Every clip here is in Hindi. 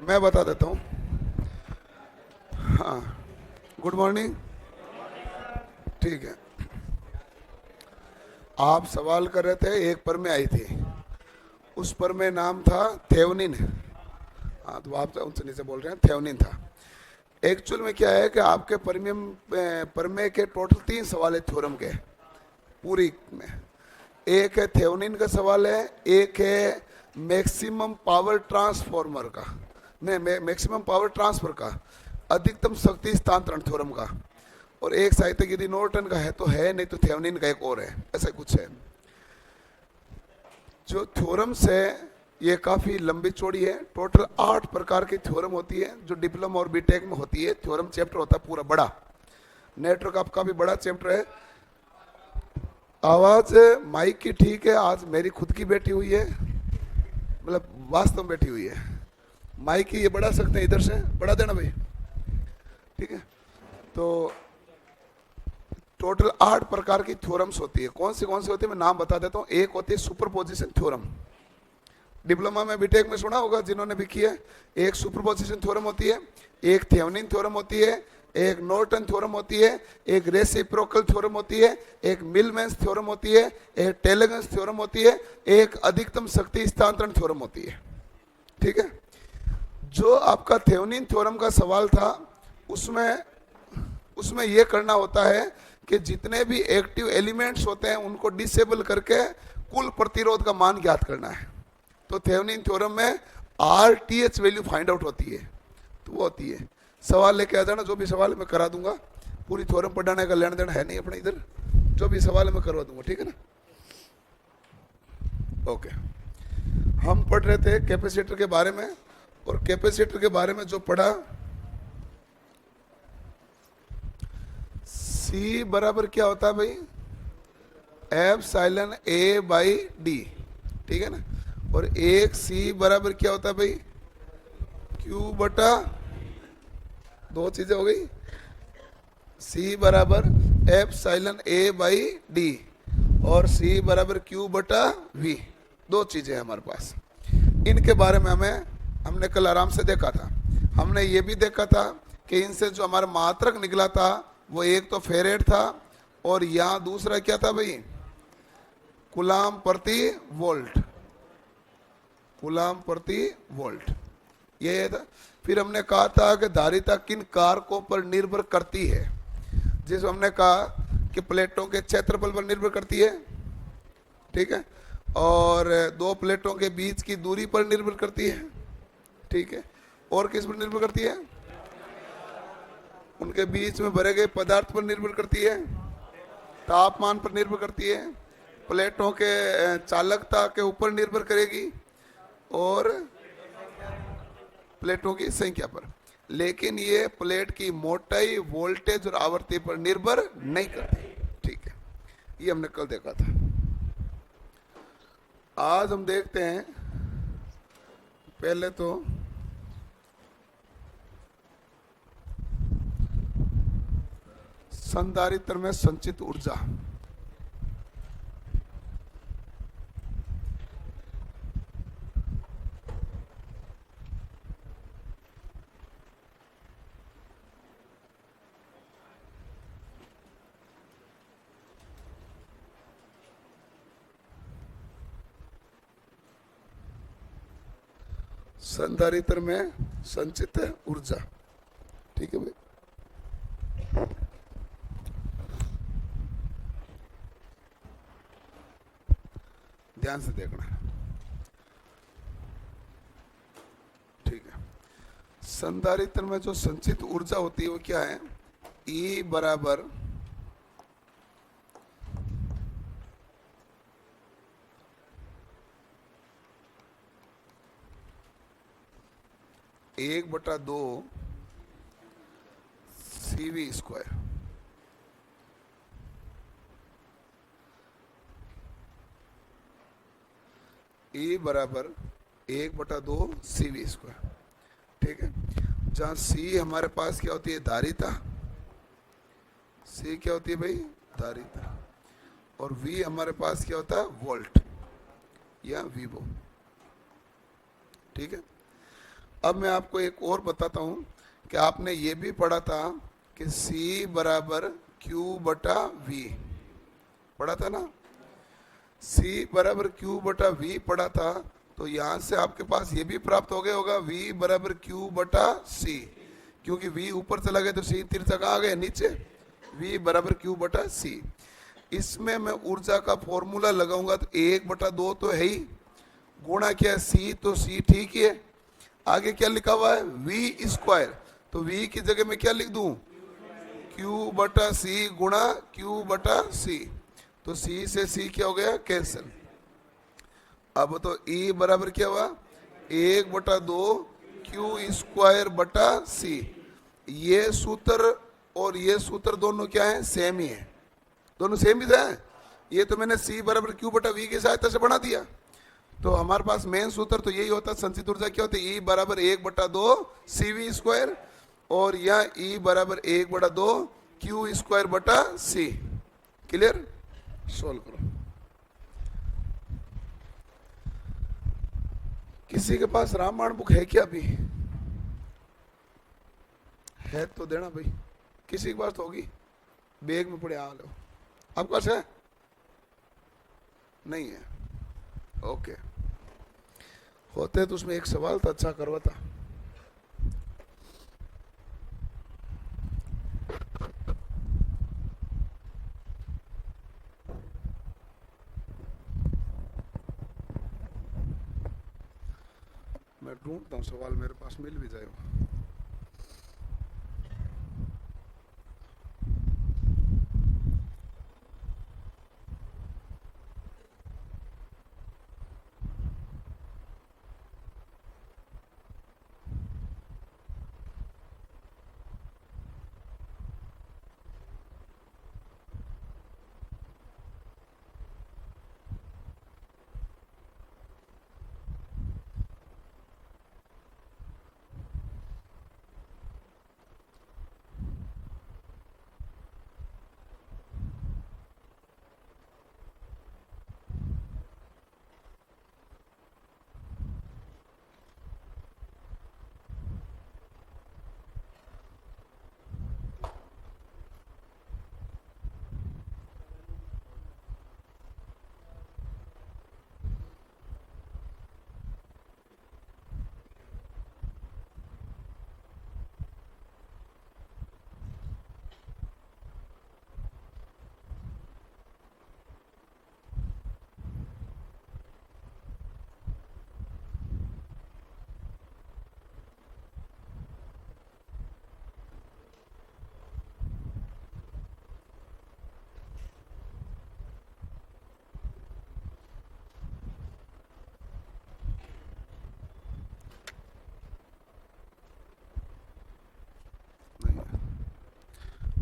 मैं बता देता हूँ। हाँ, गुड मॉर्निंग। ठीक है, आप सवाल कर रहे थे, एक पर में आई थी, उस पर में नाम था थेवनिन। हाँ, तो आप उनसे नीचे बोल रहे हैं, थेवनिन था। एक्चुअल में क्या है कि आपके परमेय के टोटल 3 सवाल है थ्योरम के पूरी में। एक है थेवनिन का सवाल है, एक है मैक्सिमम पावर ट्रांसफॉर्मर का, नहीं मैक्सिमम पावर ट्रांसफर का, अधिकतम शक्ति स्थानांतरण थ्योरम का, और एक साहित्यिक यदि नॉर्टन का है तो है, नहीं तो थेवनिन का एक और है, ऐसा कुछ है। जो थ्योरम्स है ये काफ़ी लंबी चौड़ी है। टोटल 8 प्रकार की थ्योरम होती है जो डिप्लोमा और बीटेक में होती है। थ्योरम चैप्टर होता है पूरा बड़ा, नेटवर्क आपका भी बड़ा चैप्टर है। आवाज माइक की ठीक है, आज मेरी खुद की बैठी हुई है, मतलब वास्तव में बैठी हुई है। माइक की ये बढ़ा सकते हैं, इधर से बढ़ा देना भाई, ठीक है। तो टोटल 8 प्रकार की थ्योरम्स होती है। कौन सी होती है मैं नाम बता देता हूँ। एक होती है सुपरपोजिशन थ्योरम, डिप्लोमा में बीटेक में सुना होगा जिन्होंने भी किया। एक सुपरपोजिशन थ्योरम होती है, एक थेवनिन थ्योरम होती है, एक नॉर्टन थ्योरम होती है, एक रेसिप्रोकल थ्योरम होती है, एक मिलमैन्स थ्योरम होती है, एक टेलेगन्स थ्योरम होती है, एक अधिकतम शक्ति स्थानांतरण थ्योरम होती है। ठीक है, जो आपका थेवनिन थ्योरम का सवाल था उसमें यह करना होता है कि जितने भी एक्टिव एलिमेंट्स होते हैं उनको डिसेबल करके कुल प्रतिरोध का मान ज्ञात करना है। तो थेवनिन थ्योरम में RTH वैल्यू फाइंड आउट होती है, तो वो होती है। सवाल लेके आ जाना, जो भी सवाल मैं करा दूंगा। पूरी थ्योरम पढ़ाने का लेन देन है नहीं अपने इधर, जो भी सवाल है मैं करवा दूंगा, ठीक है ना। ओके, हम पढ़ रहे थे कैपेसिटर के बारे में, और कैपेसिटर के बारे में जो पढ़ा, C बराबर क्या होता है भाई, एप्सिलॉन A बाई D, ठीक है ना। और एक C बराबर क्या होता है भाई, Q बटा, दो चीजें हो गई, C बराबर एप्सिलॉन A बाई D और C बराबर Q बटा V, दो चीजें हैं हमारे पास। इनके बारे में हमने कल आराम से देखा था। हमने ये भी देखा था कि इनसे जो हमारा मात्रक निकला था वो एक तो फेरेड था, और यहाँ दूसरा क्या था भाई, कूलाम प्रति वोल्ट, कूलाम प्रति वोल्ट, ये था। फिर हमने कहा था कि धारिता किन कारकों पर निर्भर करती है, जिस हमने कहा कि प्लेटों के क्षेत्रफल पर निर्भर करती है, ठीक है, और दो प्लेटों के बीच की दूरी पर निर्भर करती है, ठीक है, और किस पर निर्भर करती है, उनके बीच में भरे गए पदार्थ पर निर्भर करती है, तापमान पर निर्भर करती है, प्लेटों के चालकता के ऊपर निर्भर करेगी, और प्लेटों की संख्या पर। लेकिन ये प्लेट की मोटाई, वोल्टेज और आवृत्ति पर निर्भर नहीं करती, ठीक है। ये हमने कल देखा था। आज हम देखते हैं, पहले तो संधारित्र में संचित ऊर्जा। संधारित्र में संचित ऊर्जा, ठीक है भाई। ध्यान से देखना, ठीक है। संधारित्र में जो संचित ऊर्जा होती है वो क्या है, E बराबर एक बटा दो CV स्क्वायर, E बराबर 1/2 CV स्क्वायर, ठीक है। जहाँ C हमारे पास क्या होती है, धारिता, C क्या होती है भाई, धारिता, और V हमारे पास क्या होता है, वोल्ट या वीवो, ठीक है। अब मैं आपको एक और बताता हूं कि आपने ये भी पढ़ा था कि C बराबर Q बटा V, पढ़ा था ना। C बराबर Q बटा V पढ़ा था, तो यहां से आपके पास ये भी प्राप्त हो गया होगा V बराबर Q बटा C, क्योंकि V ऊपर चला गया तो C तिरछा आ गया नीचे, V बराबर Q बटा C। इसमें मैं ऊर्जा का फॉर्मूला लगाऊंगा तो 1/2 तो है ही, गुणा क्या है C, तो C ठीक ही है। आगे क्या लिखा हुआ है V स्क्वायर, तो V की जगह में क्या लिख दूं Q बटा C गुणा Q बटा C, तो C से C क्या हो गया कैंसिल। अब तो E बराबर क्या हुआ 1/2 Q स्क्वायर बटा C। ये सूत्र और ये सूत्र दोनों क्या है सेम ही है, दोनों सेम ही है। ये तो मैंने C बराबर Q बटा V की सहायता से बना दिया। तो हमारे पास मेन सूत्र तो यही होता है, संचित ऊर्जा क्या होती है E बराबर 1/2 CV स्क्वायर, और यहाँ E बराबर 1/2 Q स्क्वायर बटा C। क्लियर, सोल्व करो। किसी के पास रामायण बुक है क्या अभी? है तो देना भाई, किसी के पास तो होगी, बैग में पड़े आ लो। आपके पास है? नहीं है, ओके। होते तो उसमें एक सवाल था, अच्छा करवाता। मैं ढूंढता हूँ सवाल, मेरे पास मिल भी जाएगा।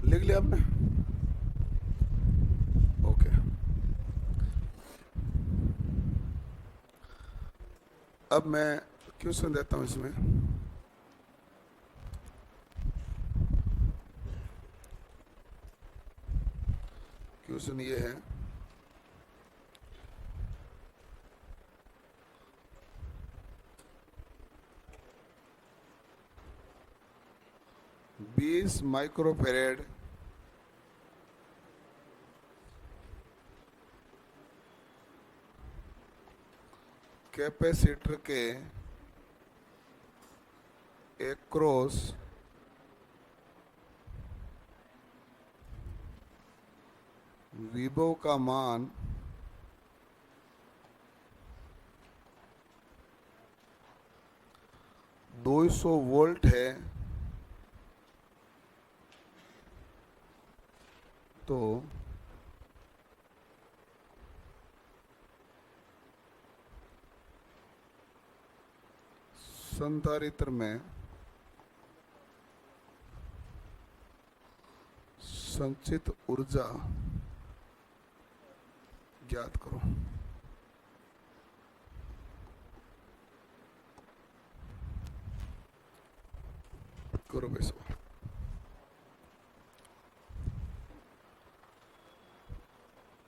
लिख लिया आपने? ओके। अब मैं क्वेश्चन देता हूं इसमें। क्वेश्चन ये है, बीस माइक्रोफेरेड कैपेसिटर के एक्रॉस विभव का मान 200 वोल्ट है, तो संधारित्र में संचित ऊर्जा ज्ञात करो। करो भाई सवाल।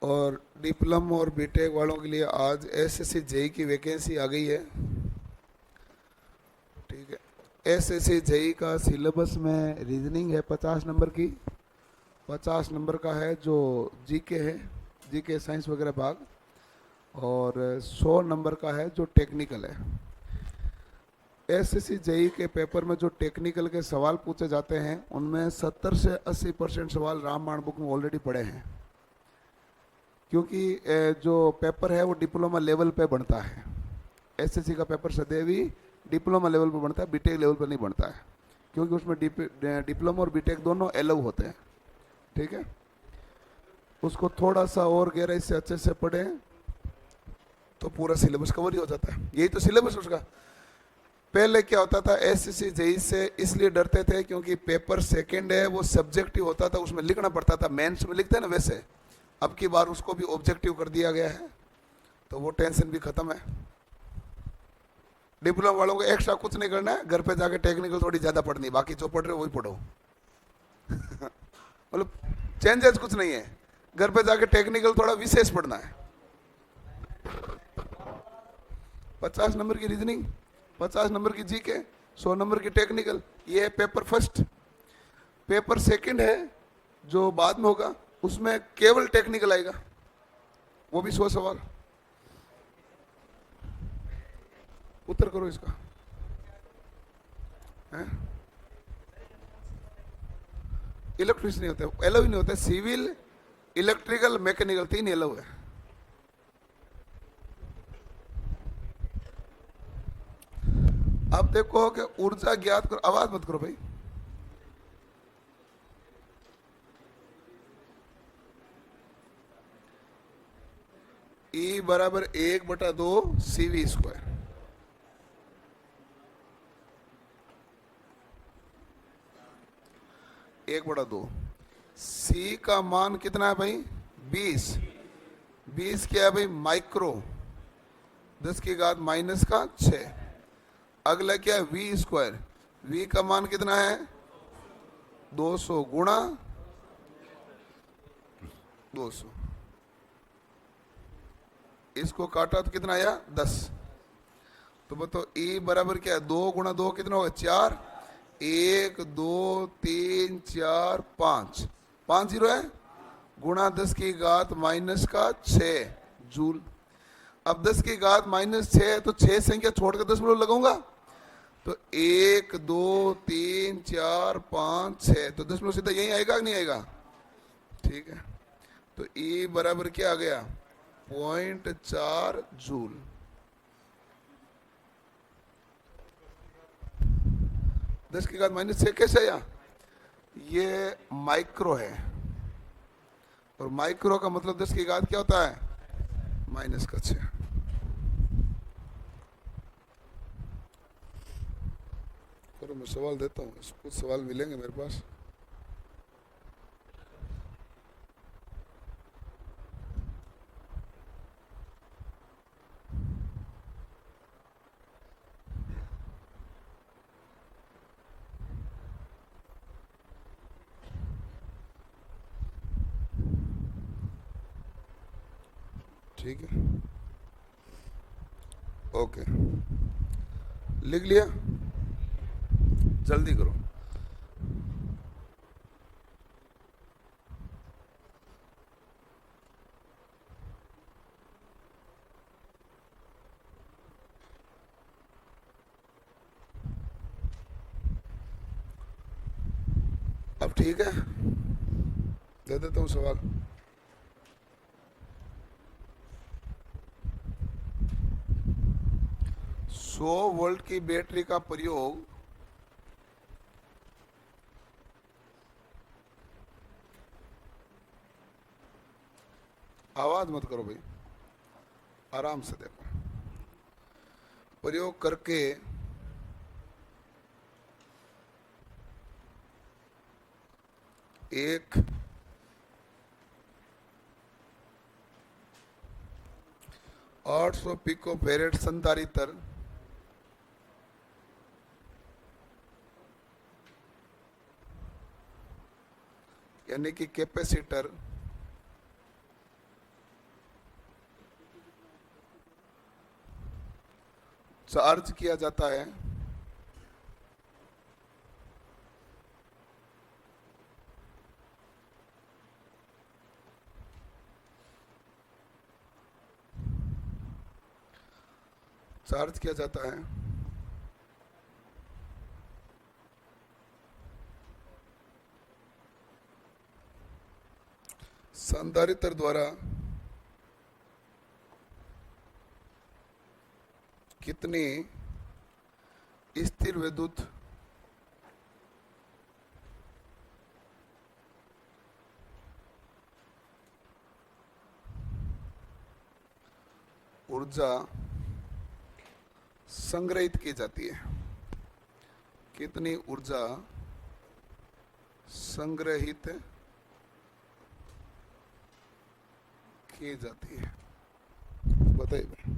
और डिप्लोमा और बीटेक वालों के लिए आज एसएससी जेई की वैकेंसी आ गई है, ठीक है। एसएससी जेई का सिलेबस में रीजनिंग है 50 नंबर की, 50 नंबर का है जो जीके है, जीके साइंस वगैरह भाग, और 100 नंबर का है जो टेक्निकल है। एसएससी जेई के पेपर में जो टेक्निकल के सवाल पूछे जाते हैं उनमें 70 से 80% सवाल रामबाण बुक में ऑलरेडी पड़े हैं, क्योंकि जो पेपर है वो डिप्लोमा लेवल पे बनता है। एसएससी का पेपर सदैव ही डिप्लोमा लेवल पे बनता है, बीटेक लेवल पे नहीं बनता है, क्योंकि उसमें डिप्लोमा और बीटेक दोनों अलाउ होते हैं। ठीक है, उसको थोड़ा सा और गहराई से अच्छे से पढ़ें तो पूरा सिलेबस कवर ही हो जाता है। यही तो सिलेबस उसका। पहले क्या होता था, एसएससी जेई से इसलिए डरते थे क्योंकि पेपर सेकंड है, वो सब्जेक्टिव होता था, उसमें लिखना पड़ता था, मेंस में लिखते हैं ना वैसे। अब की बार उसको भी ऑब्जेक्टिव कर दिया गया है, तो वो टेंशन भी खत्म है। डिप्लोमा वालों को एक्स्ट्रा कुछ नहीं करना है, घर पे जाके टेक्निकल थोड़ी ज्यादा पढ़नी है, बाकी जो पढ़ रहे हो वही पढ़ो। मतलब चेंजेस कुछ नहीं है, घर पे जाके टेक्निकल थोड़ा विशेष पढ़ना है। 50 नंबर की रीजनिंग, 50 नंबर की जीके, 100 नंबर की टेक्निकल, ये है पेपर फर्स्ट। पेपर सेकंड है जो बाद में होगा, उसमें केवल टेक्निकल आएगा, वो भी 100 सवाल। उत्तर करो इसका। इलेक्ट्रिशियन नहीं होता, एलो ही नहीं होता, सिविल, इलेक्ट्रिकल, मैकेनिकल, 3 एलो है। अब देखो कि ऊर्जा ज्ञात करो, आवाज मत करो भाई। E बराबर 1/2 CV स्क्वायर। एक बटा दो। सी का मान कितना है भाई? 20। 20 क्या है भाई? माइक्रो, 10 की घात -6। अगला क्या है? We square. वी का मान कितना है? 200 गुणा 200। इसको काटा तो कितना आया? 10। तो बताओ E बराबर क्या है? 2 गुणा 2 कितना होगा? 4। 1 2 3 4 5, 5 जीरो है, गुणा 10 की घात -6 जूल। अब 10 की घात -6 है तो 6 संख्या छोड़ के 10 लगाऊंगा, तो 1 2 3 4 5 6, तो 10 सीधा यही आएगा कि नहीं आएगा? ठीक है, तो E बराबर क्या आ गया? 0.4 जूल। दस की घात -6 कैसे आया? ये माइक्रो है, और माइक्रो का मतलब 10 की घात क्या होता है? -6। चलो मैं सवाल देता हूँ, कुछ सवाल मिलेंगे मेरे पास। ठीक है, ओके, लिख लिया? जल्दी करो। अब ठीक है, दे देता हूँ सवाल। सौ वोल्ट की बैटरी का प्रयोग आवाज मत करो भाई, आराम से देखो। प्रयोग करके एक 800 पिको फेरेड संधारित्र यानी कि कैपेसिटर चार्ज किया जाता है चार्ज किया जाता है संधारित्र द्वारा कितनी स्थिर विद्युत ऊर्जा संग्रहित की जाती है? कितनी ऊर्जा संग्रहित की जाती है? बताइए।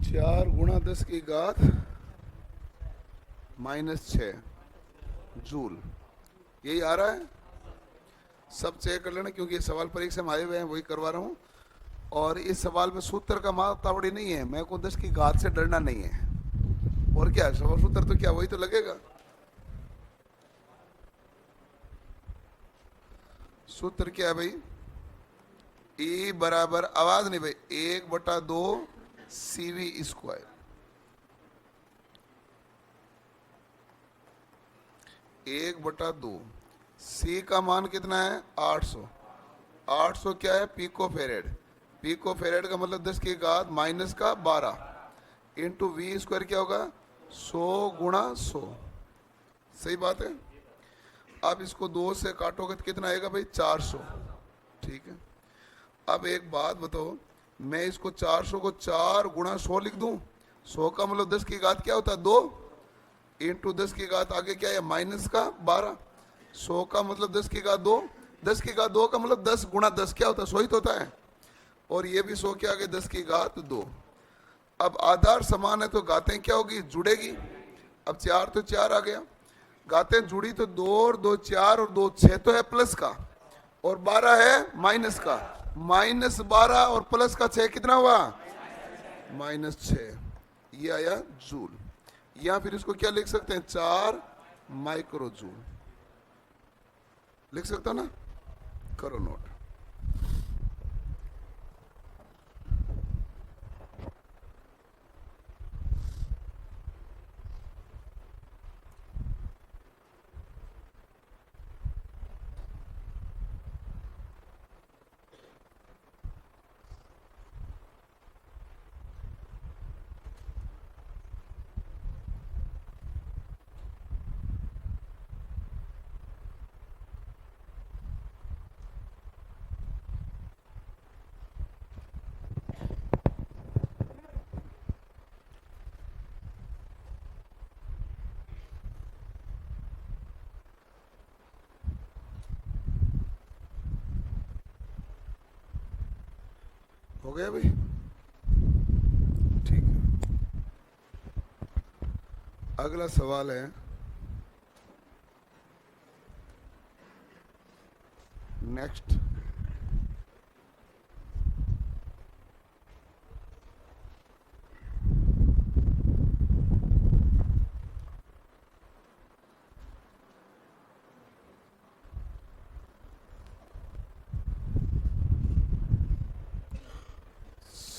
चार गुणा 10 की घात -6 जूल, यही आ रहा है। सब चेक कर लेना, क्योंकि ये सवाल परीक्षा में आए हुए हैं, वही करवा रहा हूँ। और इस सवाल में सूत्र का मातावड़ी नहीं है, मेरे को 10 की घात से डरना नहीं है। और क्या सवाल सूत्र तो क्या वही तो लगेगा। सूत्र क्या है भाई? E बराबर, आवाज नहीं भाई, 1/2 CV स्क्वायर। 1/2 C का मान कितना है? 800। 800 क्या है? पिको फेरेड। पिको फेरेड का मतलब 10 की घात -12 इंटू वी स्क्वायर क्या होगा? 100 गुणा 100। सही बात है। अब इसको 2 से काटोगे तो कितना आएगा भाई? 400। ठीक है। अब एक बात बताओ, मैं इसको 400 को 4 गुणा 100 लिख दूं? 100 का मतलब 10 की घात क्या होता है? 2 इंटू 10 की घात आगे क्या है? -12। 100 का मतलब 10 की घात 2। 10 की घात 2 का मतलब 10 गुणा 10 क्या होता है? 100 ही तो होता है। और ये भी 100 के आगे 10 की घात 2। अब आधार समान है तो घातें क्या होगी? जुड़ेगी। अब 4 तो 4 आ गया, घातें जुड़ी तो 2 और 2 4 और 2 6 तो है प्लस का, और 12 है माइनस का। -12 और प्लस का 6 कितना हुआ? -6। ये आया जूल। या फिर इसको क्या लिख सकते हैं? 4 माइक्रो जूल लिख सकता ना? करो नोट। हो गया भाई? ठीक है। अगला सवाल है नेक्स्ट।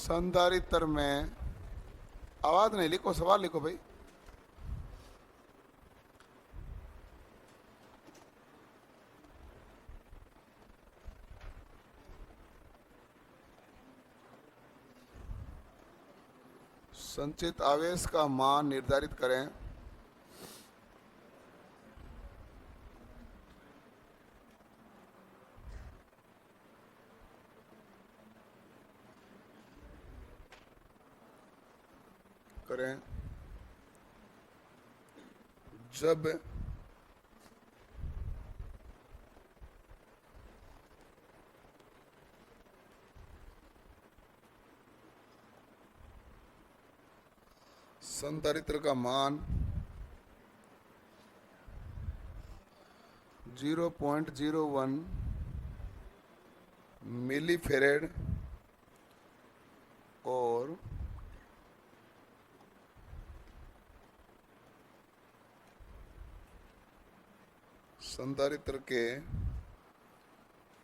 संधारित्र में, आवाज नहीं लिखो, सवाल लिखो भाई। संचित आवेश का मान निर्धारित करें। करें जब संधारित्र का मान 0.01 मिली फेरेड और संधारित्र के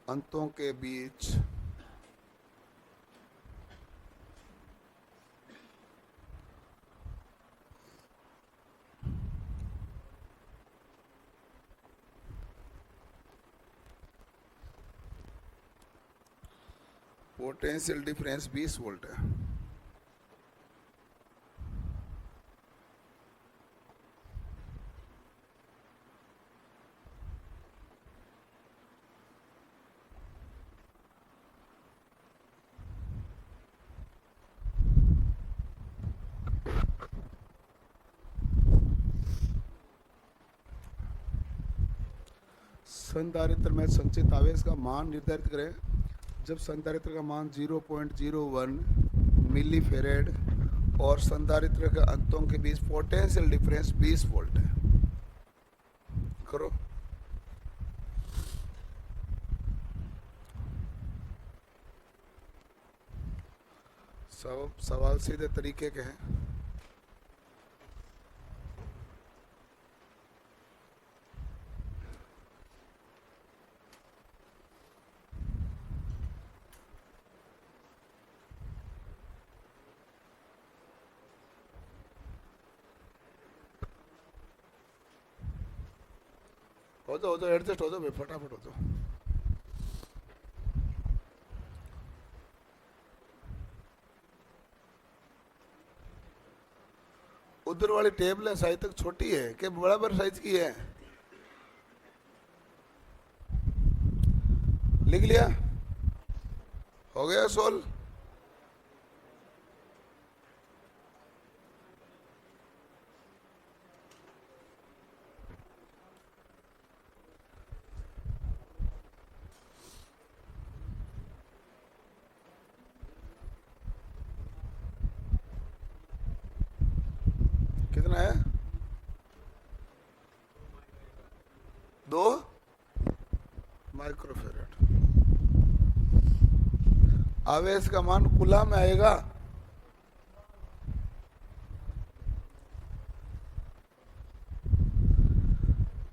अंतों के बीच पोटेंशियल डिफरेंस 20 वोल्ट है। संधारित्र में संचित आवेश का मान निर्धारित करें जब संधारित्र का मान 0.01 मिली फेरेड और संधारित्र के अंतों के बीच पोटेंशियल डिफरेंस 20 वोल्ट है। करो। सब सवाल सीधे तरीके के हैं। हो जाओ एडजस्ट हो जाओ भाई, फटाफट हो जाओ। उधर वाली टेबल है साइज तक छोटी है कि बराबर साइज की है? लिख लिया? हो गया सोल्व? कितना है? 2 माइक्रोफेरेड। आवेश का मान कूलम में आएगा।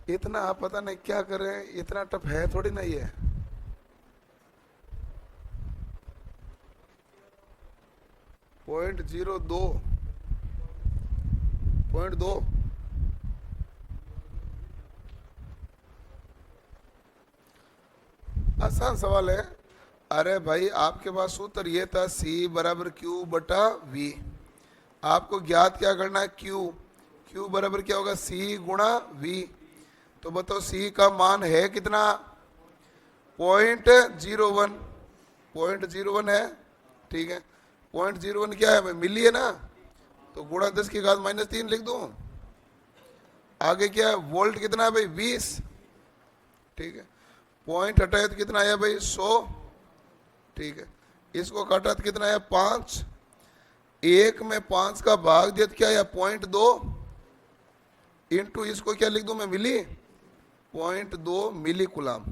इतना आप पता नहीं क्या करें, इतना टफ है थोड़ी नहीं है। पॉइंट 2 आसान सवाल है। अरे भाई आपके पास सूत्र ये था C बराबर Q बटा V। आपको ज्ञात क्या करना है? Q बराबर क्या होगा? C गुणा V। तो बताओ C का मान है कितना? 0.01 है। ठीक है, 0.01 क्या है? मिली है ना, तो गुणा 10 की घात -3 लिख दूं। आगे क्या है? वोल्ट कितना है भाई? 20। ठीक है, पॉइंट हटाए तो कितना आया भाई? 100। ठीक है, इसको काटा तो कितना आया? 5। 1 में 5 का भाग दिया तो क्या आया? 0.2 इंटू इसको क्या लिख दूं मैं? मिली। 0.2 मिली कुलाम।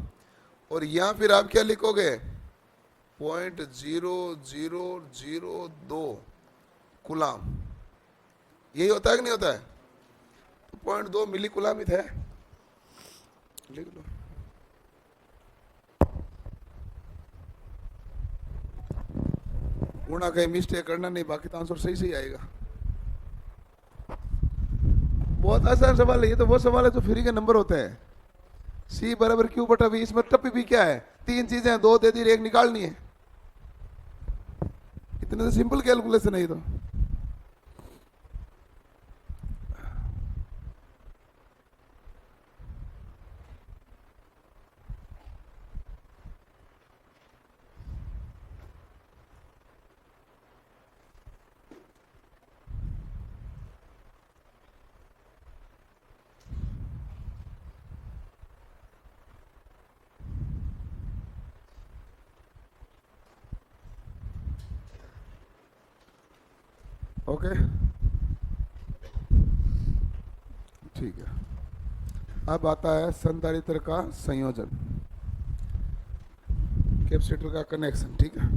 और यहां फिर आप क्या लिखोगे? 0.0002 कुलाम। यही होता है कि नहीं होता है? तो 0.2 मिली कुलाम ही है, लिख लो। गुणा कहीं मिस्टेक करना नहीं, बाकी तो आंसर सही आएगा। बहुत आसान सवाल है ये। तो वो सवाल है जो फ्री के नंबर होते हैं। C बराबर Q बटा V। इसमें टप्पी भी क्या है? 3 चीजें हैं, 2 दे दी, 1 निकालनी है। इतने तो सिंपल कैलकुलेशन है ये तो। ओके, ठीक है। अब आता है संधारित्र का संयोजन, कैपेसिटर का कनेक्शन, ठीक है।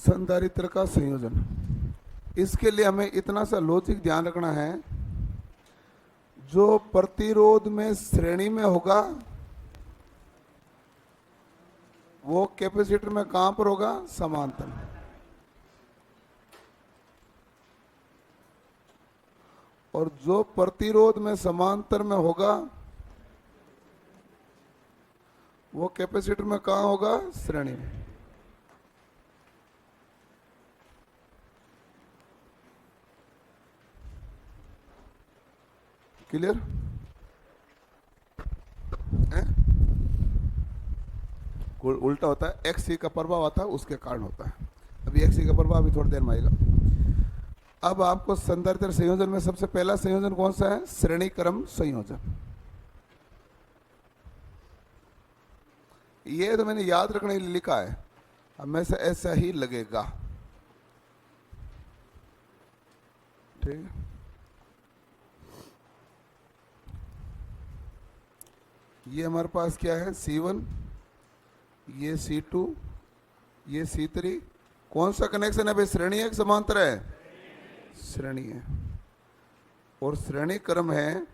संधारित्र का संयोजन, इसके लिए हमें इतना सा लॉजिक ध्यान रखना है, जो प्रतिरोध में श्रेणी में होगा वो कैपेसिटर में कहां पर होगा, समांतर में। और जो प्रतिरोध में समांतर में होगा वो कैपेसिटर में कहां होगा, श्रेणी में। क्लियर है? उल्टा होता है, एक्स सी का प्रभाव आता है उसके कारण होता है। अभी एक्स सी का प्रभाव अभी थोड़ी देर में आएगा। अब आपको संधारित्र संयोजन में सबसे पहला संयोजन कौन सा है, श्रेणी क्रम संयोजन। ये तो मैंने याद रखने के लिए लिखा है, हमेशा ऐसा ही लगेगा, ठीक है। ये हमारे पास क्या है, C1, ये C2, ये C3। कौन सा कनेक्शन है भाई, श्रेणी है कि समांतर है, श्रेणी है। और श्रेणी क्रम है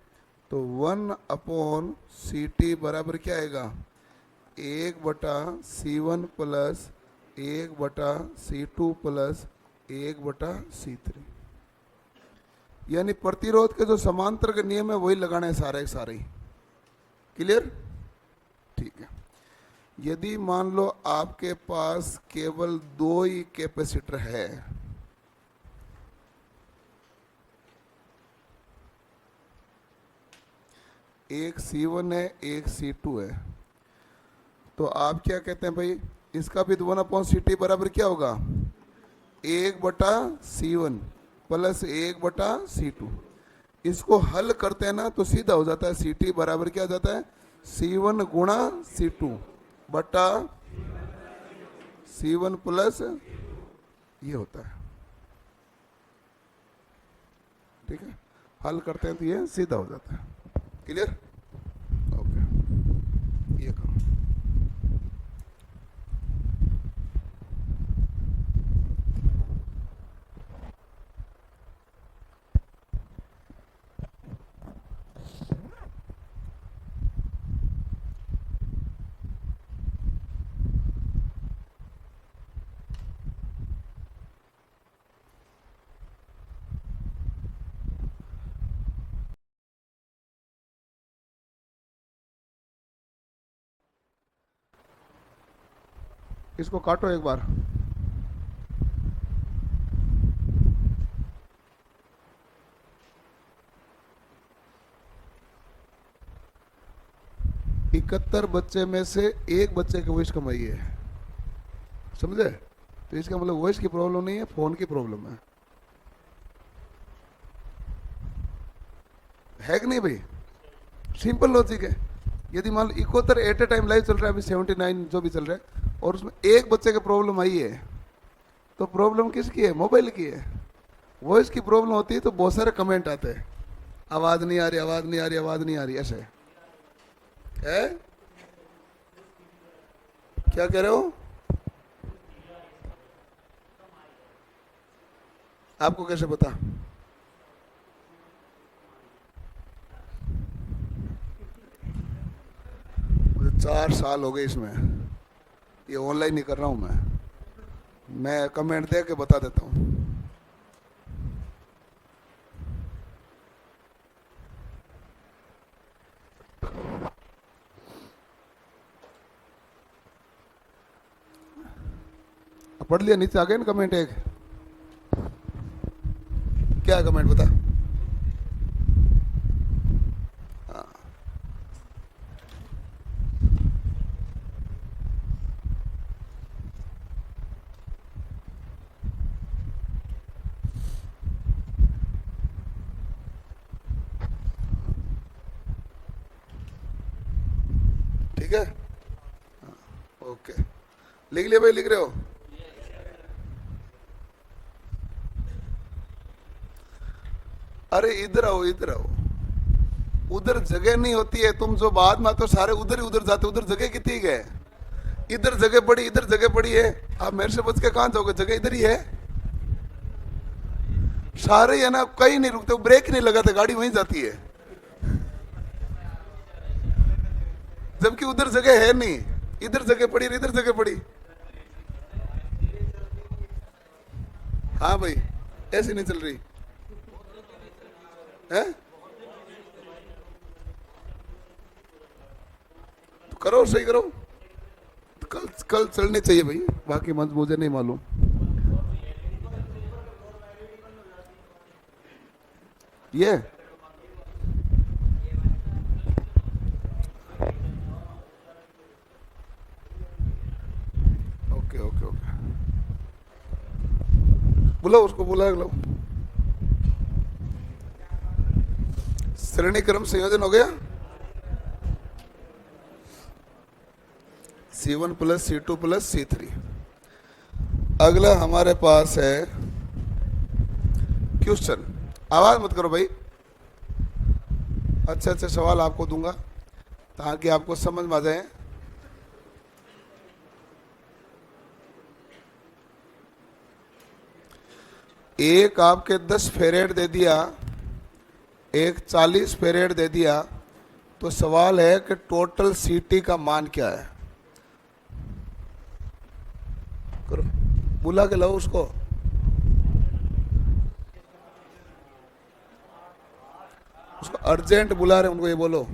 तो 1/CT बराबर क्या आएगा, 1/C1 plus 1/C2 plus 1/C3। यानी प्रतिरोध के जो समांतर के नियम है वही लगाना है सारे के सारे ही। क्लियर, ठीक है। यदि मान लो आपके पास केवल 2 ही कैपेसिटर है, एक C1 है एक C2 है, तो आप क्या कहते हैं भाई, इसका भी 1/CT बराबर क्या होगा, 1/C1 प्लस 1/C2। इसको हल करते हैं ना तो सीधा हो जाता है, CT बराबर क्या हो जाता है, C1 गुणा C2 बटा C1 प्लस ये होता है, ठीक है। हल करते हैं तो ये सीधा हो जाता है। क्लियर, ओके, ये करो। इसको काटो एक बार। इकहत्तर बच्चे में से एक बच्चे की वॉइस कम आई है, समझे? तो इसका मतलब वॉइस की प्रॉब्लम नहीं है, फोन की प्रॉब्लम है कि नहीं भाई? सिंपल लॉजिक है। यदि मान लो 71 एट ए टाइम लाइव चल रहा है, अभी 79 जो भी चल रहा है, और उसमें एक बच्चे की प्रॉब्लम आई है, तो प्रॉब्लम किसकी है, मोबाइल की है। वॉइस की प्रॉब्लम होती है तो बहुत सारे कमेंट आते हैं, आवाज नहीं आ रही, आवाज नहीं आ रही, आवाज नहीं आ रही, ऐसे है। क्या कह रहे हो? आपको कैसे पता? मुझे 4 साल हो गए इसमें, ये ऑनलाइन नहीं कर रहा हूं मैं कमेंट दे के बता देता हूं। पढ़ लिया? नीचे आ गए ना कमेंट एक, क्या कमेंट बता? ठीक है, ओके। लिख लिया भाई, लिख रहे हो? अरे इधर आओ, इधर आओ। उधर जगह नहीं होती है, तुम जो बाद में तो सारे उधर ही उधर जाते, उधर जगह कितनी है? इधर जगह पड़ी, इधर जगह पड़ी है। आप मेरे से बच के कहां जाओगे? जगह इधर ही है। सारे है ना, कहीं नहीं रुकते, ब्रेक नहीं लगाते, गाड़ी वहीं जाती है, जबकि उधर जगह है नहीं। इधर जगह पड़ी, इधर जगह पड़ी। हाँ भाई, ऐसे नहीं चल रही है। तो करो, सही करो। तो कल कल चलनी चाहिए भाई, बाकी मुझे नहीं मालूम। ये ओके ओके ओके, बुलाओ उसको, बुला लो। श्रेणी क्रम संयोजन हो गया। C1 plus C2 plus C3। अगला हमारे पास है क्वेश्चन। आवाज मत करो भाई। अच्छा अच्छा सवाल आपको दूंगा ताकि आपको समझ में आ जाए। एक आपके 10 फेरेड दे दिया, एक 40 फेरेड दे दिया, तो सवाल है कि टोटल सीटी का मान क्या है? करो, बुला के लाओ उसको। उसको अर्जेंट बुला रहे, उनको ये बोलो।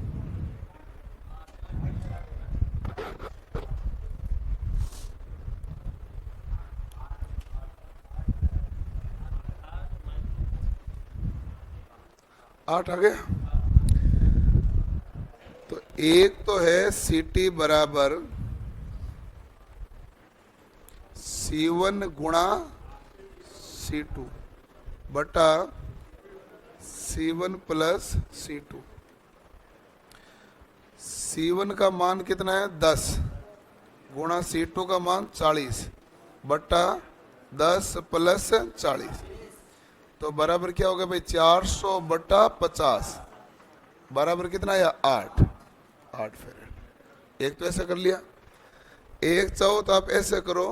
आठ आ गया। तो एक तो है सीटी बराबर C1 गुणा C2 बटा C1 प्लस C2। C1 का मान कितना है? 10 गुणा C2 का मान 40 बटा 10 प्लस 40, तो बराबर क्या होगा भाई? 400 बटा 50 बराबर कितना है? 8 फेरेड। एक तो ऐसा कर लिया। एक चाहो तो आप ऐसे करो,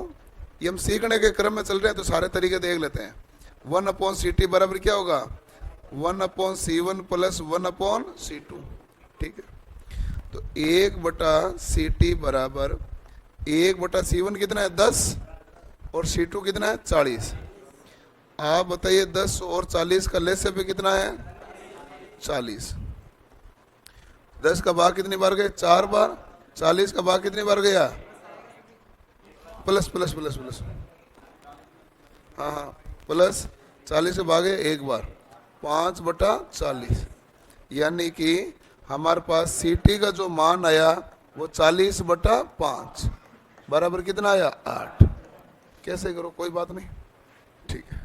ये हम सीखने के क्रम में चल रहे हैं तो सारे तरीके देख लेते हैं। 1/CT बराबर क्या होगा? 1/C1 plus 1/C2। ठीक है, तो 1/CT बराबर 1/C1 कितना है? 10 और C2 कितना है? 40। आप बताइए 10 और 40 का लेसे पे कितना है? 40। 10 का भाग कितनी बार गए? 4 बार। 40 का भाग कितनी बार गया? प्लस प्लस प्लस प्लस, हाँ हाँ, प्लस 40 से भागे एक बार, 5/40। यानी कि हमारे पास सीटी का जो मान आया वो 40/5 बराबर कितना आया? 8। कैसे करो, कोई बात नहीं, ठीक है।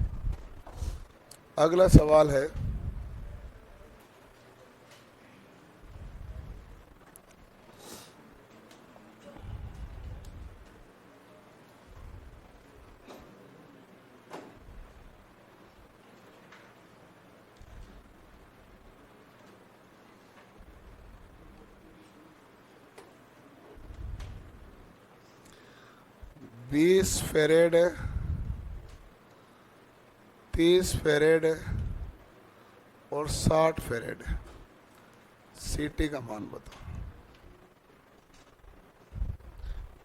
अगला सवाल है बीस फेरेड, 30 फेरेड और 60 फेरेड। सीटी का मान बताओ।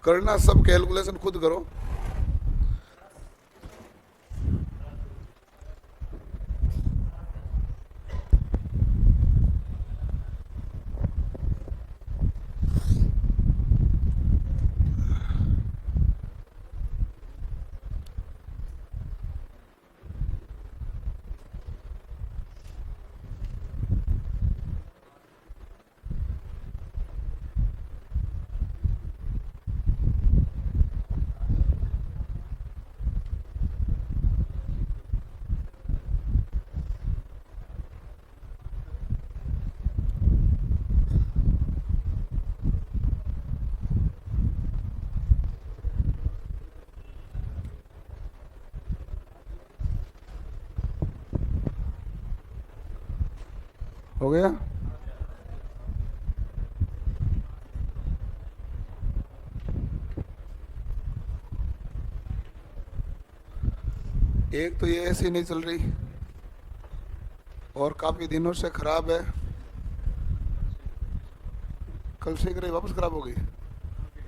करना सब कैलकुलेशन खुद करो। हो गया। एक तो ये ऐसी नहीं चल रही और काफी दिनों से खराब है। कल से रही वापस खराब हो गई।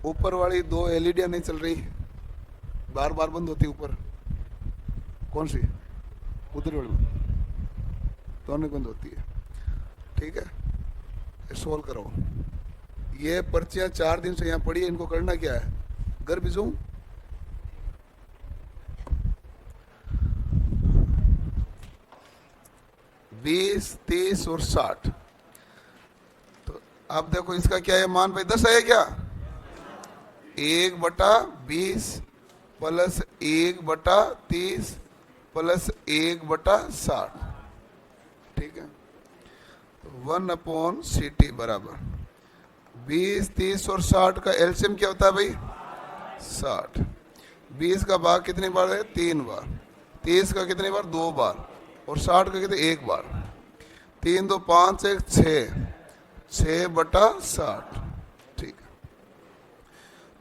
ऊपर वाली दो एलईडी नहीं चल रही, बार बार बंद होती ऊपर। कौन सी? उधर वाली दोनों बंद होती है। ठीक है, सोल्व करो। ये पर्चियां 4 दिन से यहाँ पड़ी है, इनको करना क्या है? घर भेजूं? 20, 30 और 60। तो अब देखो इसका क्या है मान भाई? 10 है क्या? 1/20 प्लस 1/30 प्लस 1/60। ठीक है, तो 1/CT बराबर 20, 30 और 60 का एलसीएम क्या होता है भाई? 60। 20 का भाग कितनी बार है? 3 बार। 30 का कितनी बार? 2 बार। और 60 का कितने? 1 बार। 3 2 5 1 6, 6/60। ठीक है,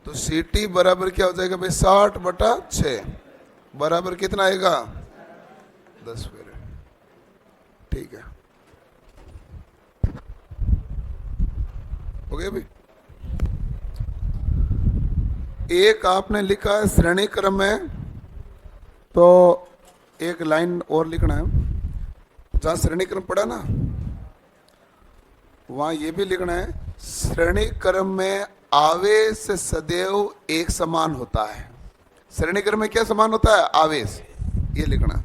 तो सीटी बराबर क्या हो जाएगा भाई? 60/6 बराबर कितना आएगा? 10 फेरे। ठीक है, हो गया भाई। एक आपने लिखा है श्रेणी क्रम में, तो एक लाइन और लिखना है। जहां श्रेणी क्रम पढ़ा ना, वहां ये भी लिखना है श्रेणी क्रम में आवेश सदैव एक समान होता है। श्रेणी क्रम में क्या समान होता है? आवेश। ये लिखना।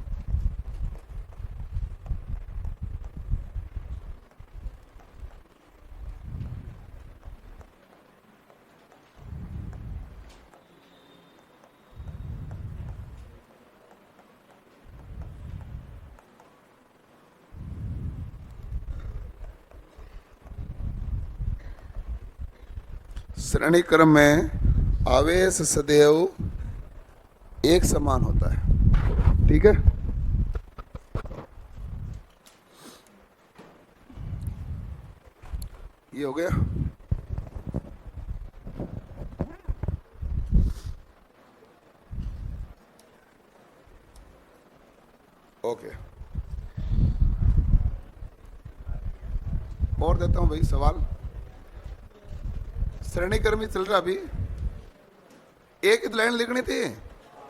श्रेणी क्रम में आवेश सदैव एक समान होता है। ठीक है, ये हो गया। ओके, और देता हूं भाई सवाल। श्रेणी क्रम ही चल रहा अभी। एक ही लाइन लिखनी थी।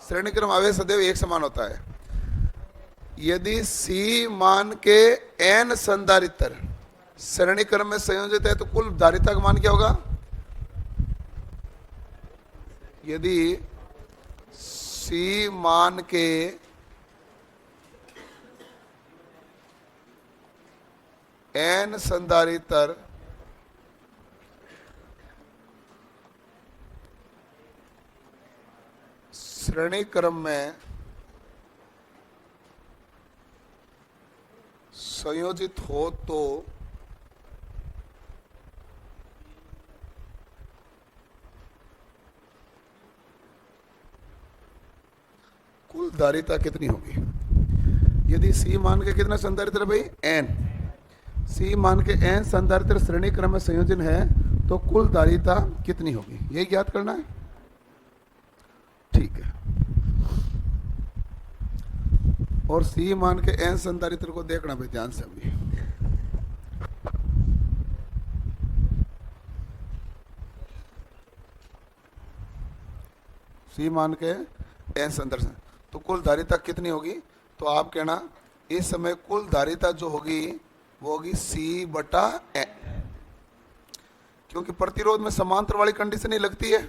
श्रेणी क्रम आवेश सदैव एक समान होता है यदि C मान के n संधारित्र श्रेणी क्रम में संयोजित है, तो कुल धारिता का मान क्या होगा? यदि C मान के n संधारित्र श्रेणी क्रम में संयोजित हो तो कुल धारिता कितनी होगी? यदि C मान के कितना संधारित्र भाई? n। C मान के n संधारित्र श्रेणी क्रम में संयोजन है तो कुल धारिता कितनी होगी? यही ज्ञात करना है। ठीक है, और C मान के n संधारित्र को देखना भाई ध्यान से। अभी C मान के n संधारित्र तो कुल धारिता कितनी होगी? तो आप कहना इस समय कुल धारिता जो होगी वो होगी C/n, क्योंकि प्रतिरोध में समांतर वाली कंडीशन ही लगती है।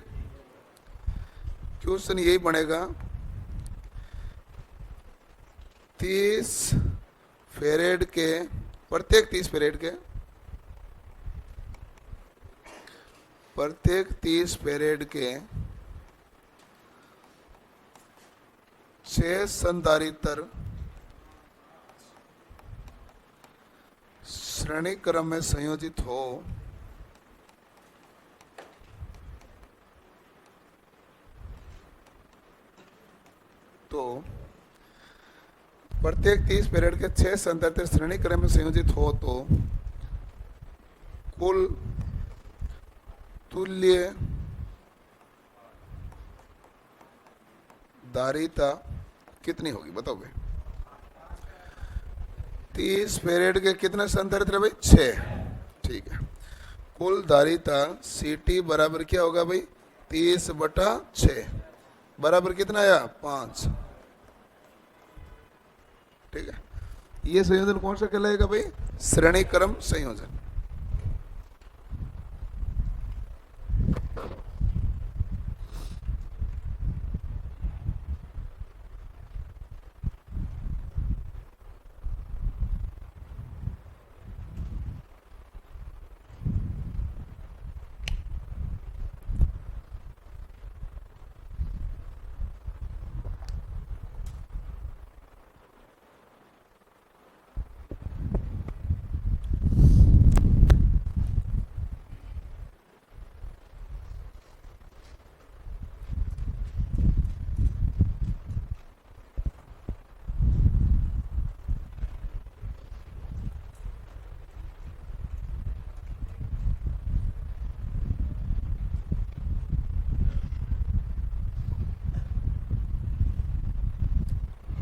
क्वेश्चन यही बनेगा 30 फेरेड के प्रत्येक 30 फेरेड के प्रत्येक 30 फेरेड के 6 संधारित्र श्रेणी क्रम में संयोजित हो तो प्रत्येक 30 पीरियड के 6 संधारित्र श्रेणी क्रम में संयोजित हो तो कुल तुल्य धारिता कितनी होगी बताओगे? 30 फेरेड के कितने संधारित्र है भाई? 6। ठीक है, कुल धारिता CT बराबर क्या होगा भाई? 30/6 बराबर कितना आया? 5। ठीक है, ये संयोजन कौन सा कहलाएगा भाई? श्रेणी क्रम संयोजन।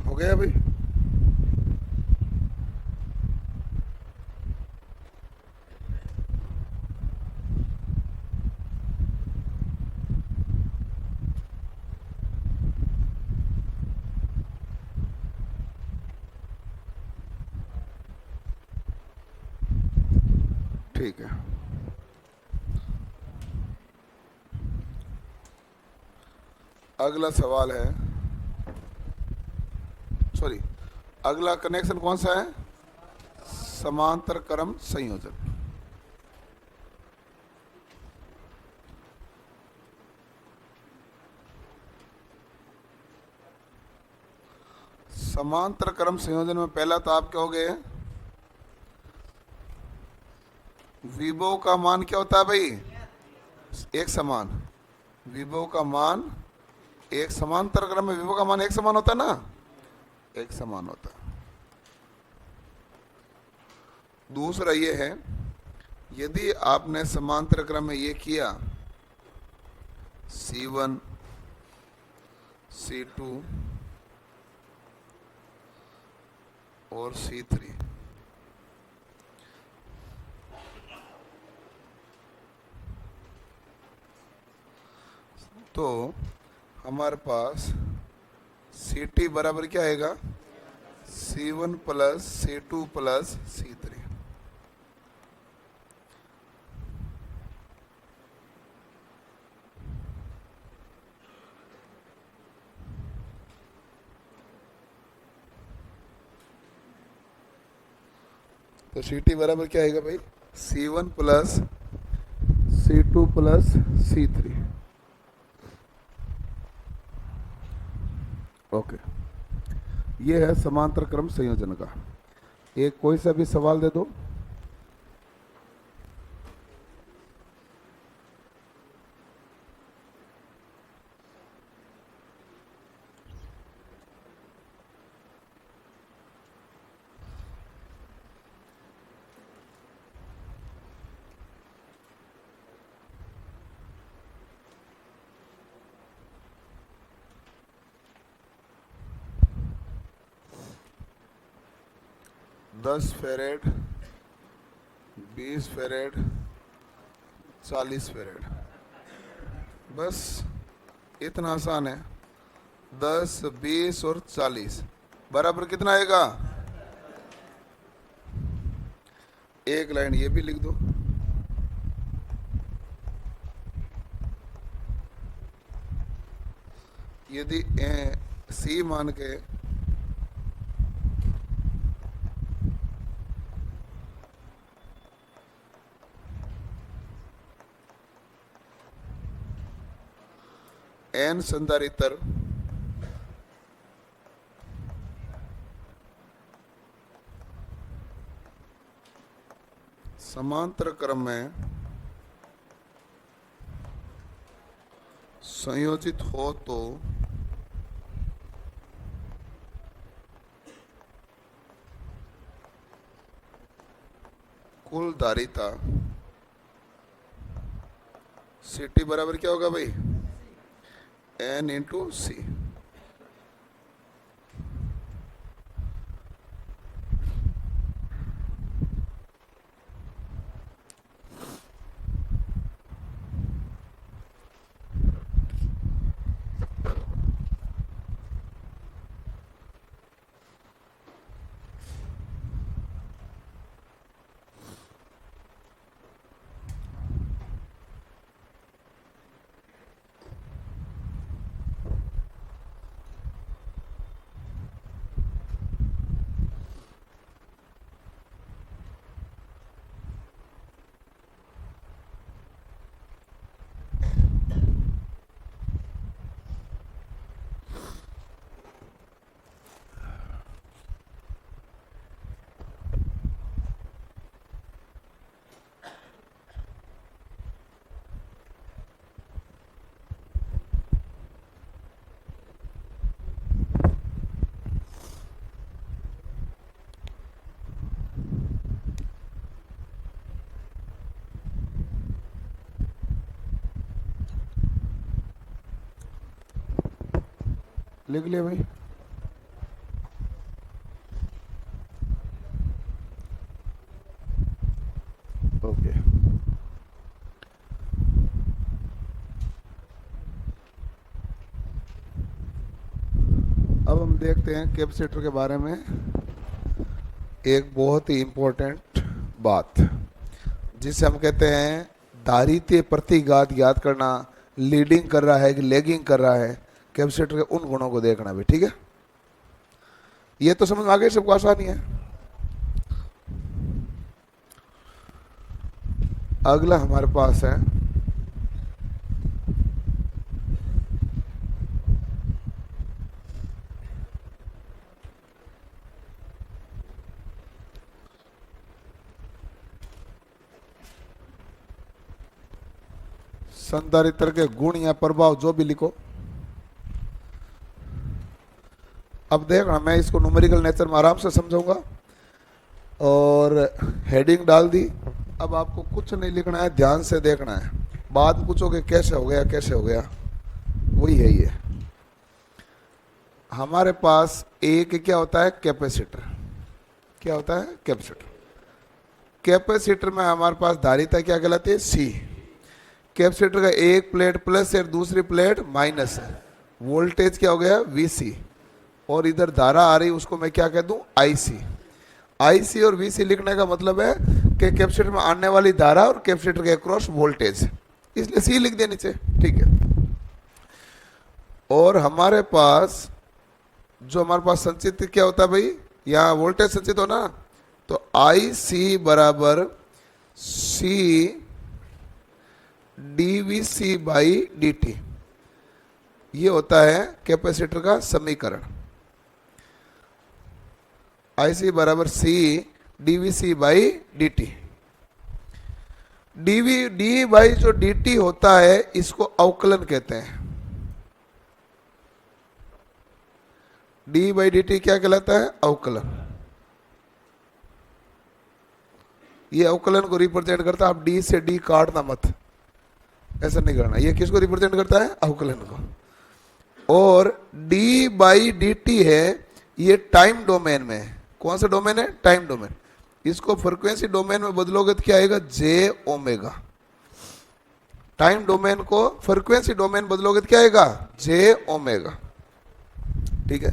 हो गया भाई? ठीक है, अगला सवाल है, सॉरी, अगला कनेक्शन कौन सा है? समांतर क्रम संयोजन। समांतर क्रम संयोजन में पहला तो आप कहोगे विभव का मान क्या होता है भाई? एक समान। विभव का मान एक समांतर क्रम में विभव का मान एक समान होता है ना? एक समान होता है। दूसरा ये है, यदि आपने समांतर क्रम में ये किया C1 C2 और C3, तो हमारे पास CT बराबर क्या आएगा? C1 plus C2 plus C3। तो CT बराबर क्या आएगा भाई? C1 plus C2 plus C3। Okay, ये है समांतर क्रम संयोजन का। एक कोई सा भी सवाल दे दो। दस फेरेड, 20 फेरेड, 40 फेरेड, बस इतना आसान है। 10, 20 और 40 बराबर कितना आएगा? एक लाइन ये भी लिख दो। यदि C मान के N संधारित्र समांतर क्रम में संयोजित हो तो कुल धारिता सी टी बराबर क्या होगा भाई, एन इंटू सी। लिख लिया भाई। ओके, अब हम देखते हैं कैपेसिटर के बारे में एक बहुत ही इंपॉर्टेंट बात, जिसे हम कहते हैं धारितीय प्रतिघात ज्ञात करना, लीडिंग कर रहा है कि लैगिंग कर रहा है, कैपेसिटर के उन गुणों को देखना भी। ठीक है, ये तो समझ में आ गई सबको, आसानी है। अगला हमारे पास है संधारित्र के गुण या प्रभाव, जो भी लिखो। अब देखना, मैं इसको न्यूमेरिकल नेचर में आराम से समझाऊंगा और हेडिंग डाल दी। अब आपको कुछ नहीं लिखना है, ध्यान से देखना है। बाद में पूछोगे कैसे हो गया कैसे हो गया, वही है ये। हमारे पास एक क्या होता है, कैपेसिटर। क्या होता है, कैपेसिटर। कैपेसिटर में हमारे पास धारिता क्या कहलाती है, सी। कैपेसिटर का एक प्लेट प्लस है, दूसरी प्लेट माइनस है। वोल्टेज क्या हो गया, वीसी, और इधर धारा आ रही, उसको मैं क्या कह दूं, आईसी। आईसी और वीसी लिखने का मतलब है कि कैपेसिटर में आने वाली धारा और कैपेसिटर के अक्रॉस वोल्टेज, इसलिए सी लिख दिया नीचे। ठीक है, और हमारे पास जो हमारे पास संचित क्या होता है भाई, यहाँ वोल्टेज संचित हो ना, तो आई सी बराबर सी डीवीसी बाई डी, ये होता है कैपेसिटर का समीकरण। आई सी बराबर C D V C by D. D V D by जो डी होता है, इसको अवकलन कहते हैं। डी बाई डी क्या कहलाता है, अवकलन। ये अवकलन को रिप्रेजेंट करता है। आप डी से डी काटना मत, ऐसा नहीं करना। ये किसको रिप्रेजेंट करता है, अवकलन को। और डी बाई डी है, ये टाइम डोमेन में है। कौन सा डोमेन है, टाइम डोमेन। इसको फ्रीक्वेंसी डोमेन में बदलोगे तो क्या आएगा, जे ओमेगा। टाइम डोमेन को फ्रीक्वेंसी डोमेन बदलोगे तो क्या आएगा, जे ओमेगा। ठीक है,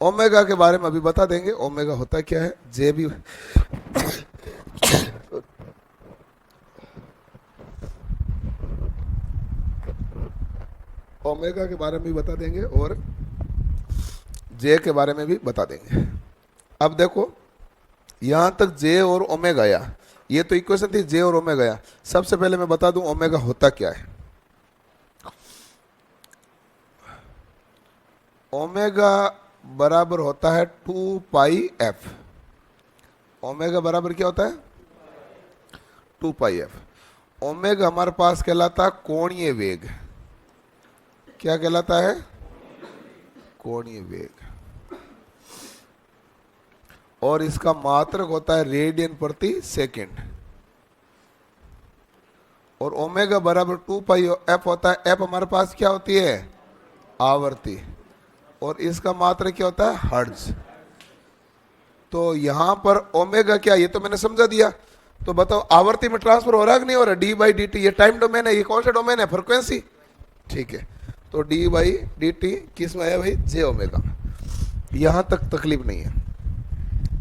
ओमेगा के बारे में अभी बता देंगे, ओमेगा होता क्या है, जे भी ओमेगा के बारे में भी बता देंगे और जे के बारे में भी बता देंगे। अब देखो, यहां तक जे और ओमेगा आया, ये तो इक्वेशन थी जे और ओमेगा आया। सबसे पहले मैं बता दूं ओमेगा होता क्या है। ओमेगा बराबर होता है 2 पाई एफ। ओमेगा बराबर क्या होता है, 2 पाई एफ। ओमेगा हमारे पास कहलाता है कोणीय वेग। क्या कहलाता है, कोणीय वेग। और इसका मात्रक होता है रेडियन प्रति सेकंड। और ओमेगा बराबर 2 पाई एफ होता है। एफ हमारे पास क्या होती है? आवर्ती। और इसका मात्रा क्या होता है? हर्ट्ज। तो यहां पर ओमेगा क्या, ये तो मैंने समझा दिया। तो बताओ आवर्ती में ट्रांसफर हो रहा है कि नहीं हो रहा? डी बाई डी टी, ये टाइम डोमेन है, ये कौन सा डोमेन है? फ्रिक्वेंसी। ठीक है, तो डी बाई डी टी किस में आया भाई? जे ओमेगा में। यहां तक तकलीफ नहीं है।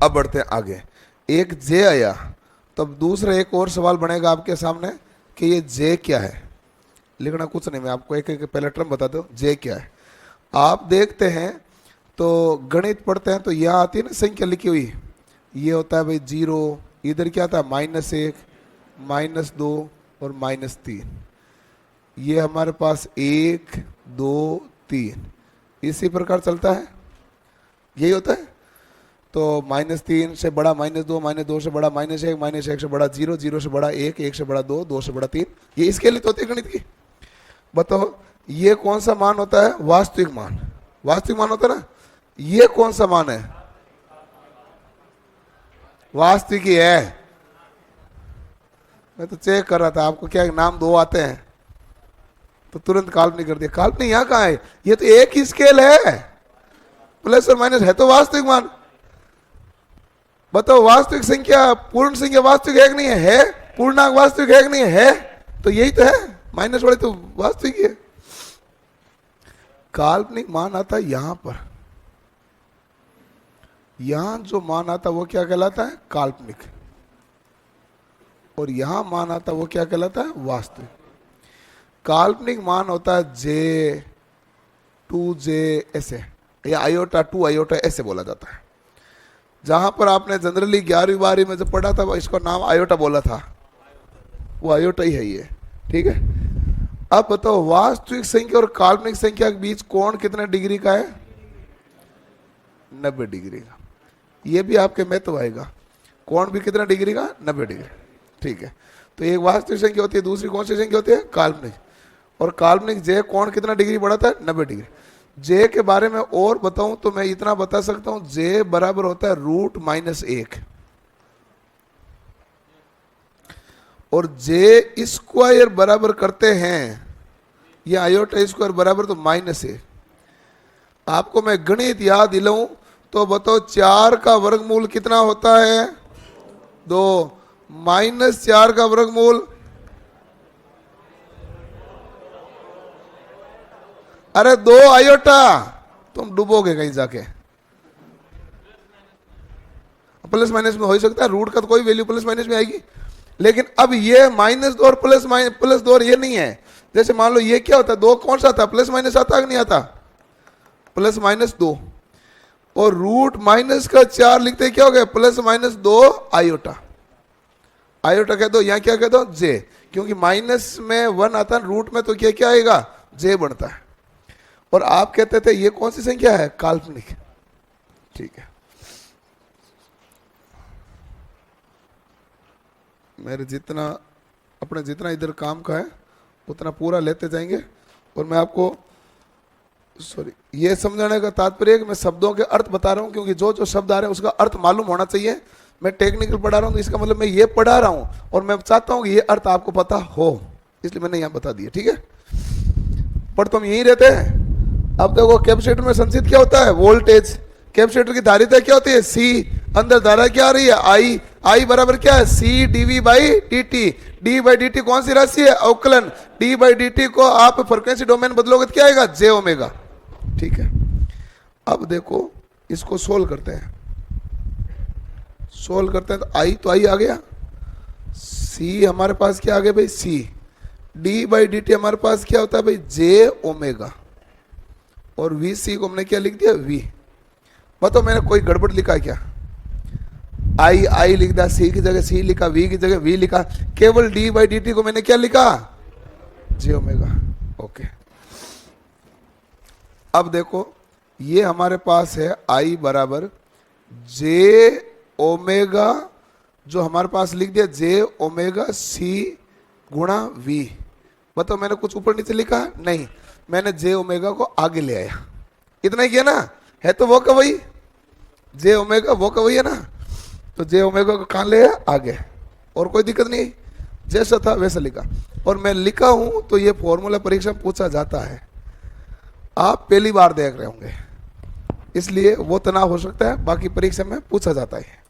अब बढ़ते हैं आगे। एक जे आया, तब दूसरा एक और सवाल बनेगा आपके सामने कि ये जे क्या है। लिखना कुछ नहीं, मैं आपको एक एक पहले टर्म बता दूं जे क्या है। आप देखते हैं तो गणित पढ़ते हैं तो यहाँ आती है ना संख्या लिखी हुई, ये होता है भाई 0, इधर क्या आता है? -1, -2 और -3। ये हमारे पास 1 2 3 इसी प्रकार चलता है, यही होता है। तो -3 से बड़ा -2, -2 से बड़ा -1, -1 से बड़ा 0, 0 से बड़ा 1, 1 से बड़ा 2, 2 से बड़ा 3। ये इसके लिए तो होती है गणित की। बताओ ये कौन सा मान होता है? वास्तविक मान। वास्तविक मान होता है ना। ये कौन सा मान है? वास्तविक ही है। मैं तो चेक कर रहा था आपको क्या नाम दो आते हैं तो तुरंत काल्पनिक कर दिया। काल्पनिक यहां कहां है? ये तो एक ही स्केल है, प्लस और माइनस है तो वास्तविक मान। बताओ वास्तविक संख्या, पूर्ण संख्या वास्तविक है कि नहीं है? पूर्णांक वास्तविक है कि नहीं है? तो यही तो है, माइनस वाले तो वास्तविक है। काल्पनिक मान आता है यहां पर, यहां जो मान आता है वो क्या कहलाता है? काल्पनिक। और यहां मान आता है वो क्या कहलाता है? वास्तविक। काल्पनिक मान होता है जे, 2J ऐसे, या आयोटा 2 आयोटा ऐसे बोला जाता है। जहां पर आपने जनरली 11वीं 12वीं में जब पढ़ा था इसको नाम आयोटा बोला था, वो आयोटा ही है ये। ठीक है, अब बताओ वास्तविक संख्या और काल्पनिक संख्या के बीच कोण कितने डिग्री का है? 90 डिग्री का। ये भी आपके में तो आएगा, कोण भी कितना डिग्री का? 90 डिग्री। ठीक है, तो एक वास्तविक संख्या होती है, दूसरी कौन सी संख्या होती है? काल्पनिक। और काल्पनिक जे कोण कितना डिग्री बढ़ाता है? 90 डिग्री। जे के बारे में और बताऊं तो मैं इतना बता सकता हूं, जे बराबर होता है √-1। और जे स्क्वायर बराबर करते हैं, ये आयोटा स्क्वायर बराबर तो -1। आपको मैं गणित याद दिलाऊं तो बताओ 4 का वर्गमूल कितना होता है? 2। -4 का वर्गमूल, अरे 2 आयोटा। तुम डूबोगे कहीं जाके। प्लस माइनस में हो ही सकता है, रूट का तो कोई वैल्यू प्लस माइनस में आएगी। लेकिन अब ये -2 और +2 और ये नहीं है। जैसे मान लो ये क्या होता है? 2 कौन सा आता है? प्लस माइनस आता है कि नहीं आता? +-2। और √-4 लिखते क्या हो गया? +-2 आयोटा। आयोटा कह दो, यहां क्या कह दो? जे, क्योंकि माइनस में 1 आता है, रूट में तो क्या क्या आएगा? जे बनता है। और आप कहते थे ये कौन सी संख्या है? काल्पनिक। ठीक है, मेरे जितना अपने जितना इधर काम का है उतना पूरा लेते जाएंगे। और मैं आपको ये समझाने का तात्पर्य है कि मैं शब्दों के अर्थ बता रहा हूं, क्योंकि जो जो शब्द आ रहे हैं उसका अर्थ मालूम होना चाहिए। मैं टेक्निकल पढ़ा रहा हूं तो इसका मतलब मैं ये पढ़ा रहा हूं और मैं चाहता हूं कि ये अर्थ आपको पता हो, इसलिए मैंने यहां बता दिया। ठीक है, पर तुम यहीं रहते हैं। अब देखो कैपेसिटर में संचित क्या होता है? वोल्टेज। कैपेसिटर की धारिता क्या होती है? C। अंदर धारा क्या आ रही है? I। I बराबर क्या है? C dV/dt। d/dt कौन सी राशि है? अवकलन। d/dt को आप फ्रीक्वेंसी डोमेन बदलोगे तो क्या आएगा? J omega. ठीक है, अब देखो इसको सोल्व करते हैं। सोल्व करते हैं तो I आ गया, C हमारे पास क्या आ गया भाई? C। d/dt हमारे पास क्या होता है भाई? J omega. और VC को हमने क्या लिख दिया? V। बताओ मैंने कोई गड़बड़ लिखा है क्या? I लिख दिया, C की जगह C लिखा, V की जगह V लिखा। केवल d/dt को मैंने क्या लिखा? J omega. ओके, अब देखो ये हमारे पास है I बराबर J ओमेगा, जो हमारे पास लिख दिया J ओमेगा C गुणा V। बताओ मैंने कुछ ऊपर नीचे लिखा? नहीं, मैंने J ओमेगा को आगे ले आया। इतना ही किया ना? है तो वो का वही, J ओमेगा वो का वही है ना। तो J ओमेगा को कहां ले आया? आगे। और कोई दिक्कत नहीं। जैसा था वैसा लिखा, और मैं लिखा हूं तो ये फॉर्मूला परीक्षा में पूछा जाता है, आप पहली बार देख रहे होंगे इसलिए वो तनाव हो सकता है, बाकी परीक्षा में पूछा जाता है।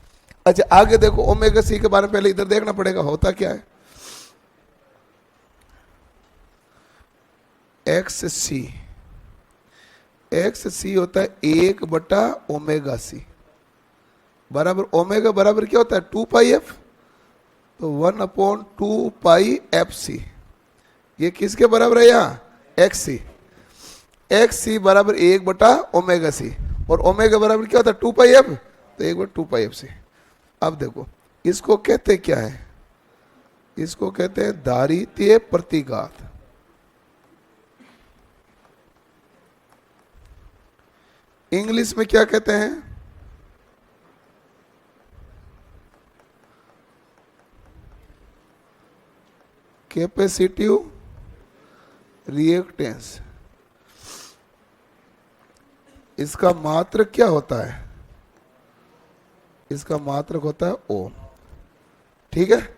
अच्छा आगे देखो, ओमेगा सी के बारे में पहले इधर देखना पड़ेगा होता क्या है। एक्स सी होता है 1/ओमेगा सी बराबर, ओमेगा बराबर क्या होता है 2πf, तो 1/2πfc, ये किसके बराबर है यहाँ एक्स सी बराबर 1/ओमेगा सी, और ओमेगा बराबर क्या होता है 2πf, तो 1/2πfc। अब देखो इसको कहते क्या है, इसको कहते हैं दारितीय प्रतिघात। इंग्लिश में क्या कहते हैं, कैपेसिटिव रिएक्टेंस। इसका मात्रक क्या होता है, इसका मात्रक होता है ओम। ठीक है,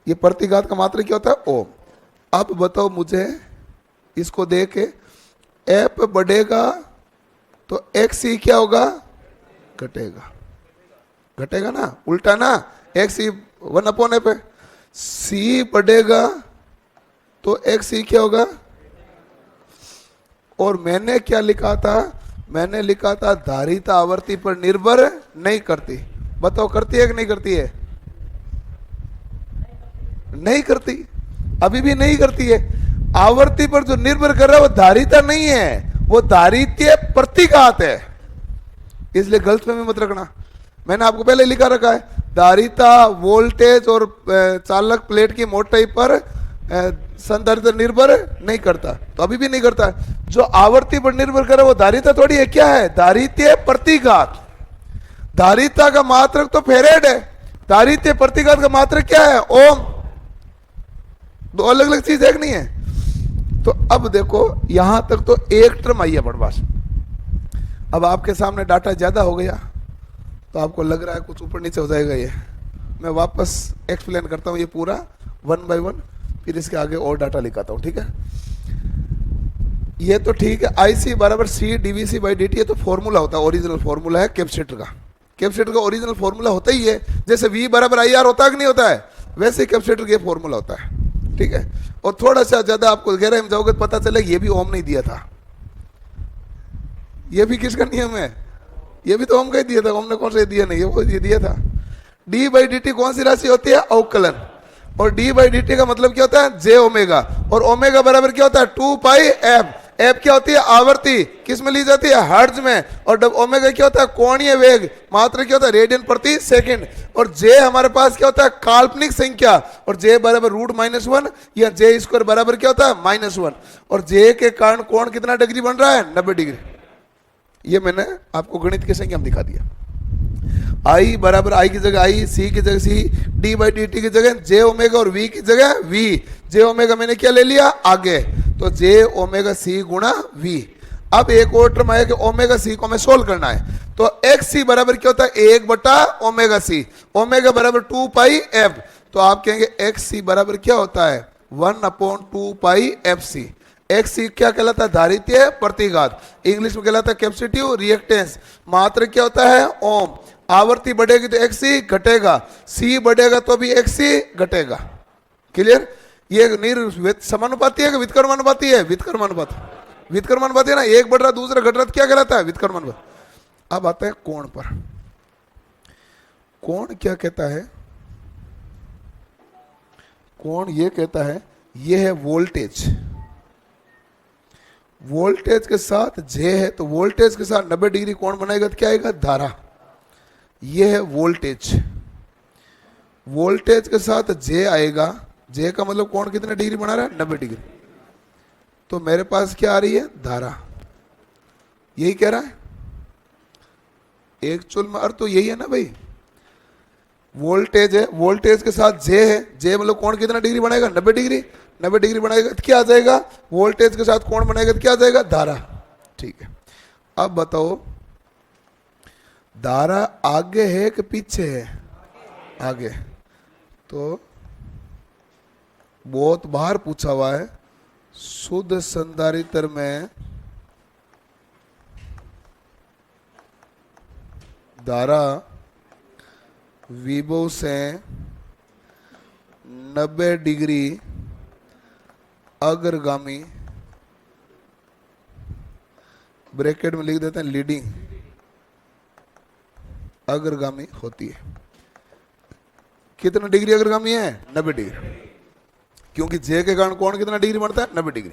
ये प्रतिघात का मात्रक क्या होता है ओम। अब बताओ मुझे, इसको देख के एफ बढ़ेगा तो एक्स सी क्या होगा, घटेगा, घटेगा ना, उल्टा ना, एक्स सी 1/f है, सी बढ़ेगा तो एक्स सी क्या होगा। और मैंने क्या लिखा था, मैंने लिखा था धारिता आवर्ती पर निर्भर नहीं करती। बताओ करती है कि नहीं करती है, नहीं करती, अभी भी नहीं करती है। आवर्ती पर जो निर्भर कर रहा है वो धारिता नहीं है, वो धारितीय प्रतिघात है, इसलिए गलतफहमी मत रखना। मैंने आपको पहले लिखा रखा है, धारिता वोल्टेज और चालक प्लेट की मोटाई पर संधारिता निर्भर नहीं करता, तो अभी भी नहीं करता। जो आवर्ती पर निर्भर करे वो धारिता थोड़ी है, क्या है, धारितीय प्रतिघात। धारिता का मात्रक तो फेरेड है, धारितीय प्रतिघात का मात्रक क्या है, ओम। दो अलग अलग चीज है कि नहीं है। तो अब देखो यहां तक तो एक टर्म आई है बड़बास। अब आपके सामने डाटा ज्यादा हो गया तो आपको लग रहा है कुछ ऊपर नीचे हो जाएगा, ये मैं वापस एक्सप्लेन करता हूं ये पूरा 1 by 1, फिर इसके आगे और डाटा लिखाता हूं। ठीक है, ये तो ठीक है, IC बराबर C dVc/dt, ये तो फॉर्मूला होता है, ओरिजिनल फॉर्मूला है कैपेसिटर का। कैपेसिटर का ओरिजिनल फॉर्मूला होता ही है, जैसे V बराबर IR होता है कि नहीं होता है, वैसे कैपेसिटर का फॉर्मूला होता है। ठीक है, और थोड़ा सा ज्यादा आपको गहराई में जाओगे तो पता चले ये भी ओम नहीं दिया था, ये भी किसका नियम है, ये भी तो ओम का ही दिया था, ओम ने कौन सा दिया, नहीं वो ये दिया था। d/dt कौन सी राशि होती है, अवकलन, और d/dt का मतलब क्या होता है j ओमेगा, और ओमेगा बराबर क्या होता है 2πf। एफ क्या होती है, आवर्ती, किस में ली जाती है, हर्ट्ज में, और ओमेगा क्या होता है कोणीय वेग, मात्रा क्या होता है रेडियन प्रति सेकंड, और जे हमारे पास क्या होता है काल्पनिक संख्या, और जे बराबर √-1 या जे स्क्वायर बराबर क्या होता है -1, और जे के कारण कोण कितना डिग्री बन रहा है 90 डिग्री। ये मैंने आपको गणित की संख्या में दिखा दिया। आई बराबर आई की जगह आई, सी की जगह सी, d/dt की जगह j ओमेगा, और v की जगह v। j ओमेगा मैंने क्या ले लिया आगे, तो j ओमेगा c गुणा v। अब एक और टर्म आया कि ओमेगा c को हमें सोल्व करना है, तो xc बराबर क्या होता है 1/ओमेगा c, ओमेगा बराबर 2πf, तो आप कहेंगे xc बराबर क्या होता है 1/2πfc। एक्स क्या कहलाता है, धारितीय प्रतिघात, इंग्लिश में कहलाता है कैपेसिटिव रिएक्टेंस, मात्र क्या होता है ओम। आवर्ती बढ़ेगी तो एक्सी घटेगा, सी बढ़ेगा तो भी एक्सी घटेगा। क्लियर, ये समानुपाती है कि व्युत्क्रमानुपाती है, व्युत्क्रमानुपाती है ना, एक बढ़ रहा दूसरा घट रहा, क्या कहलाता है व्युत्क्रमानुपाती। अब आता है कोण पर, कोण क्या कहता है, कोण ये कहता है ये है वोल्टेज, वोल्टेज के साथ जे है, तो वोल्टेज के साथ 90 डिग्री कोण बनाएगा तो क्या आएगा धारा, ये है वोल्टेज। वोल्टेज के साथ जे आएगा, जे का मतलब कोण कितने डिग्री बना रहा है 90 डिग्री, तो मेरे पास क्या आ रही है धारा, यही कह रहा है एक चुल में अर्थ तो यही है ना भाई। वोल्टेज है, वोल्टेज के साथ जे है, जे मतलब कोण कितना डिग्री बनाएगा 90 डिग्री, 90 डिग्री बनाएगा तो क्या आ जाएगा, वोल्टेज के साथ कोण बनाएगा तो क्या आ जाएगा धारा। ठीक है, अब बताओ धारा आगे है कि पीछे है, आगे, तो बहुत बार पूछा हुआ है। शुद्ध संधारित्र में धारा विभव से 90 डिग्री अग्रगामी, ब्रैकेट में लिख देते हैं लीडिंग, अग्रगामी होती है। कितना डिग्री अग्रगामी है? 90 डिग्री, क्योंकि जे के कारण कोण कितना डिग्री बनता है? 90 डिग्री।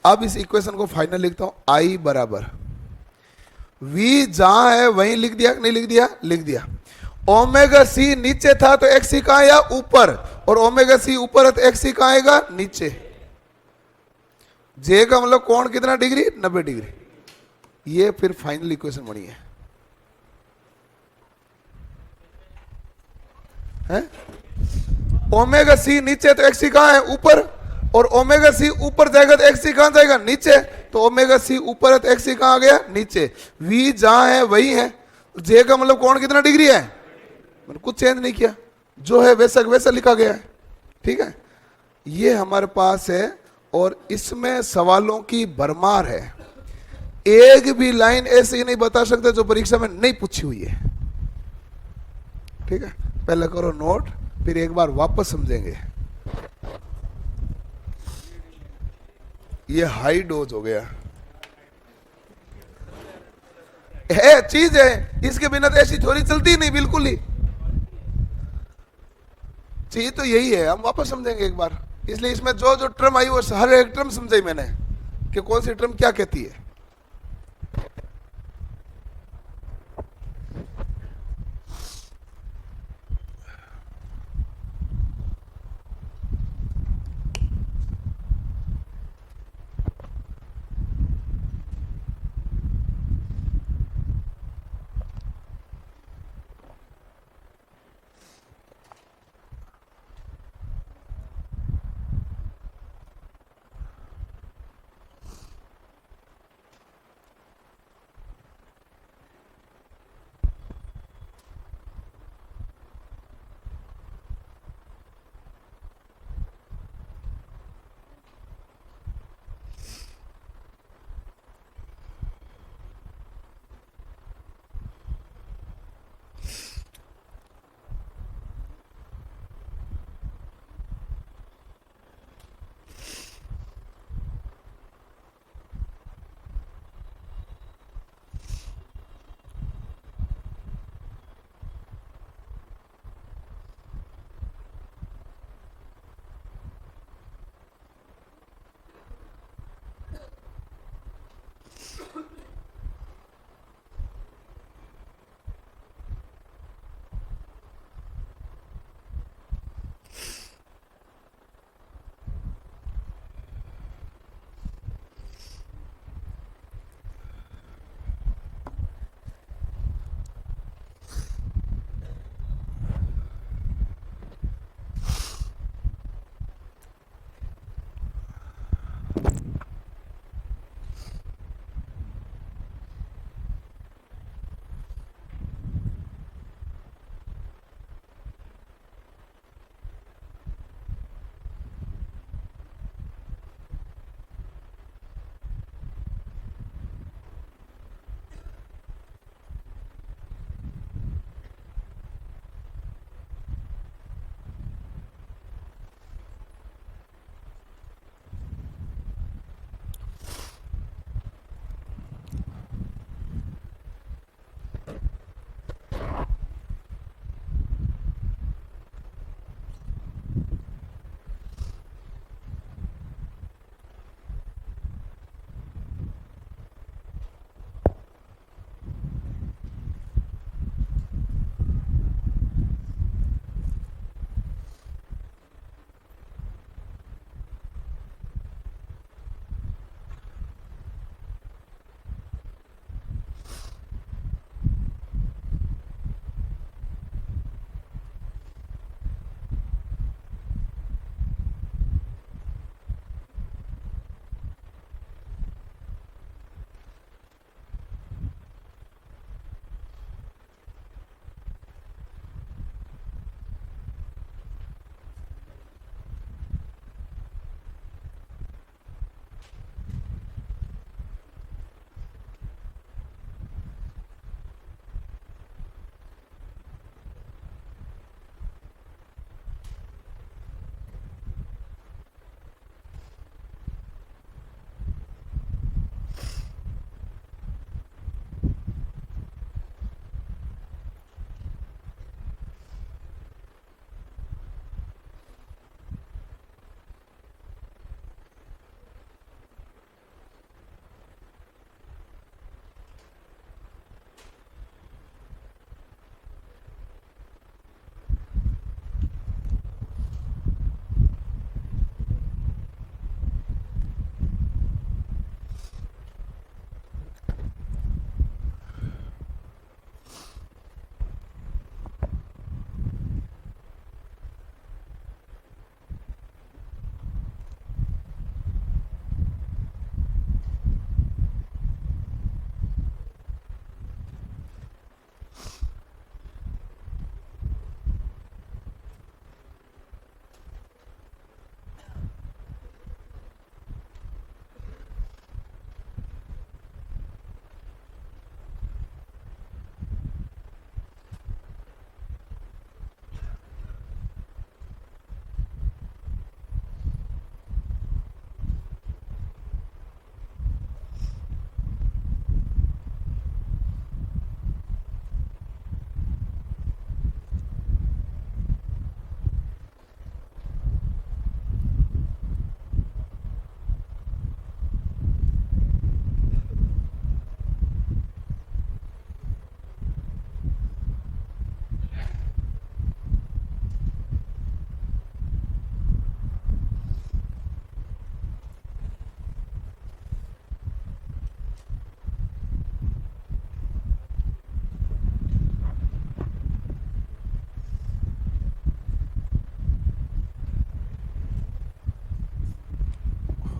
अब इस इक्वेशन को फाइनल लिखता हूं, आई बराबर वी जहां है वहीं लिख दिया, नहीं लिख दिया? लिख दिया। ओमेगा सी नीचे था तो एक्स सी कहां आया? ऊपर, और ओमेगा सी ऊपर है तो एक्स सी कहां आएगा? नीचे। जे का मतलब कोण कितना डिग्री? 90 डिग्री। ये फिर फाइनल इक्वेशन बनी है? ओमेगा सी नीचे तो एक्स सी कहां है? ऊपर, और ओमेगा सी ऊपर जाएगा तो एक्स सी कहां जाएगा? नीचे। तो ओमेगा सी ऊपर है तो एक्स सी कहां आ गया? नीचे। वी जहां है वही है। जे का मतलब कोण कितना डिग्री है? मैंने कुछ चेंज नहीं किया, जो है वैसा वैसा लिखा गया है। ठीक है, ये हमारे पास है, और इसमें सवालों की भरमार है। एक भी लाइन ऐसी नहीं बता सकते जो परीक्षा में नहीं पूछी हुई है। ठीक है, पहले करो नोट, फिर एक बार वापस समझेंगे। ये हाई डोज हो गया है, चीज है, इसके बिना तो ऐसी थ्योरी चलती ही नहीं, बिल्कुल ही। चीज तो यही है, हम वापस समझेंगे एक बार। इसलिए इसमें जो जो टर्म आई वो हर एक टर्म समझाई मैंने कि कौन सी टर्म क्या कहती है।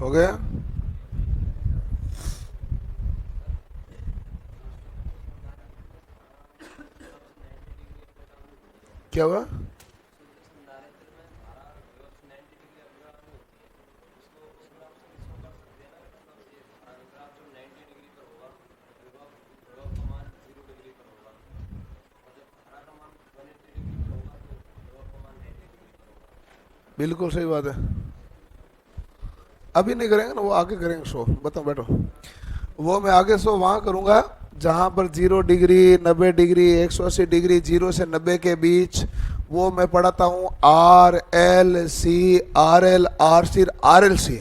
हो गया? क्या हुआ? बिल्कुल सही बात है। अभी नहीं करेंगे ना, वो आगे करेंगे शो। बताओ, बैठो। वो मैं आगे शो वहां करूंगा जहां पर 0 डिग्री, 90 डिग्री, 180 डिग्री, 0 से 90 के बीच। वो मैं पढ़ाता हूँ RLC, RL, RC, RLC।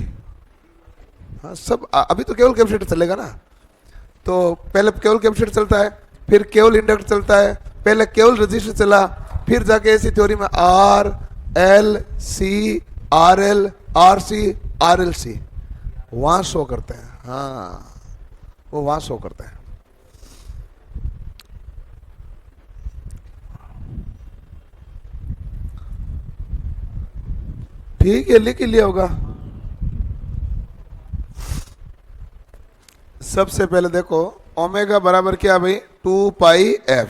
हाँ सब अभी तो केवल कैपेसिटर चलेगा ना। तो पहले केवल कैपेसिटर चलता है, फिर केवल इंडक्टर चलता है, पहले केवल रजिस्टर चला, फिर जाके ऐसी थ्योरी में RLC, RL, RC, RLC वहां शो करते हैं। हाँ वो वहां शो करते हैं। ठीक है, लिख ही लिया होगा। सबसे पहले देखो, ओमेगा बराबर क्या भाई? 2πf।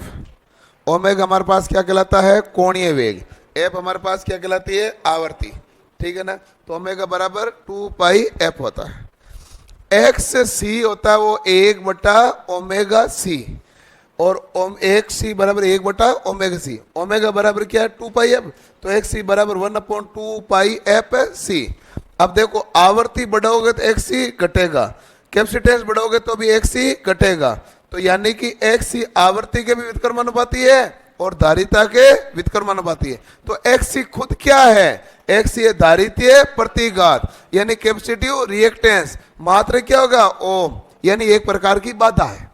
ओमेगा हमारे पास क्या कहलाता है? कोणीय वेग। एफ हमारे पास क्या कहलाती है? आवर्ती। ठीक है ना? तो ओमेगा बराबर 2πf होता है। एक्स सी होता है वो 1/ओमेगा सी, और एक सी बराबर 1/ओमेगा सी। ओमेगा बराबर क्या है? 2πf। तो एक्स सी बराबर 1/2πf/c। अब देखो, आवर्ती बढ़ाओगे तो एक्स सी घटेगा, कैपेसिटेंस बढ़ाओगे तो भी एक्स सी घटेगा। तो यानी कि एक्स सी आवर्ती के भी व्युत्क्रमानुपाती है और धारिता के व्युत्क्रमानुपाती है। तो एक्स सी खुद क्या है? एक्स सी धारितीय प्रतिघात यानी कैपेसिटिव रिएक्टेंस। मात्रा क्या होगा? ओम, यानी एक प्रकार की बाधा है।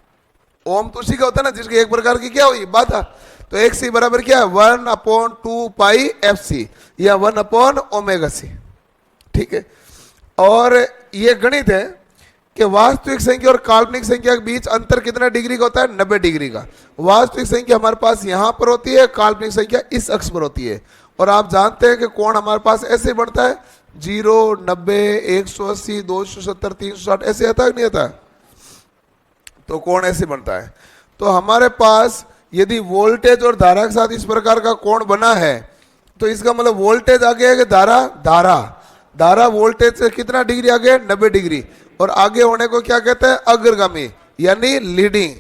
ओम तो उसी का होता है ना जिसकी एक प्रकार की क्या हुई? बाधा। तो एक्स सी बराबर क्या है? 1/2πfc या 1/ओमेगा-c। ठीक है। और ये गणित है कि वास्तविक संख्या और काल्पनिक संख्या के बीच अंतर कितना डिग्री का होता है? 90 डिग्री का। वास्तविक संख्या हमारे पास यहां पर होती है, काल्पनिक संख्या इस अक्ष पर होती है। और आप जानते हैं कि कोण हमारे पास ऐसे बढ़ता है, 0, 90, 180, 270, 360 ऐसे आता है नहीं आता? तो कोण ऐसे बनता है। तो हमारे पास यदि वोल्टेज और धारा के साथ इस प्रकार का कोण बना है, तो इसका मतलब वोल्टेज आगे है कि धारा वोल्टेज से कितना डिग्री आगे? 90 डिग्री। और आगे होने को क्या कहते हैं? अग्रगामी यानी लीडिंग।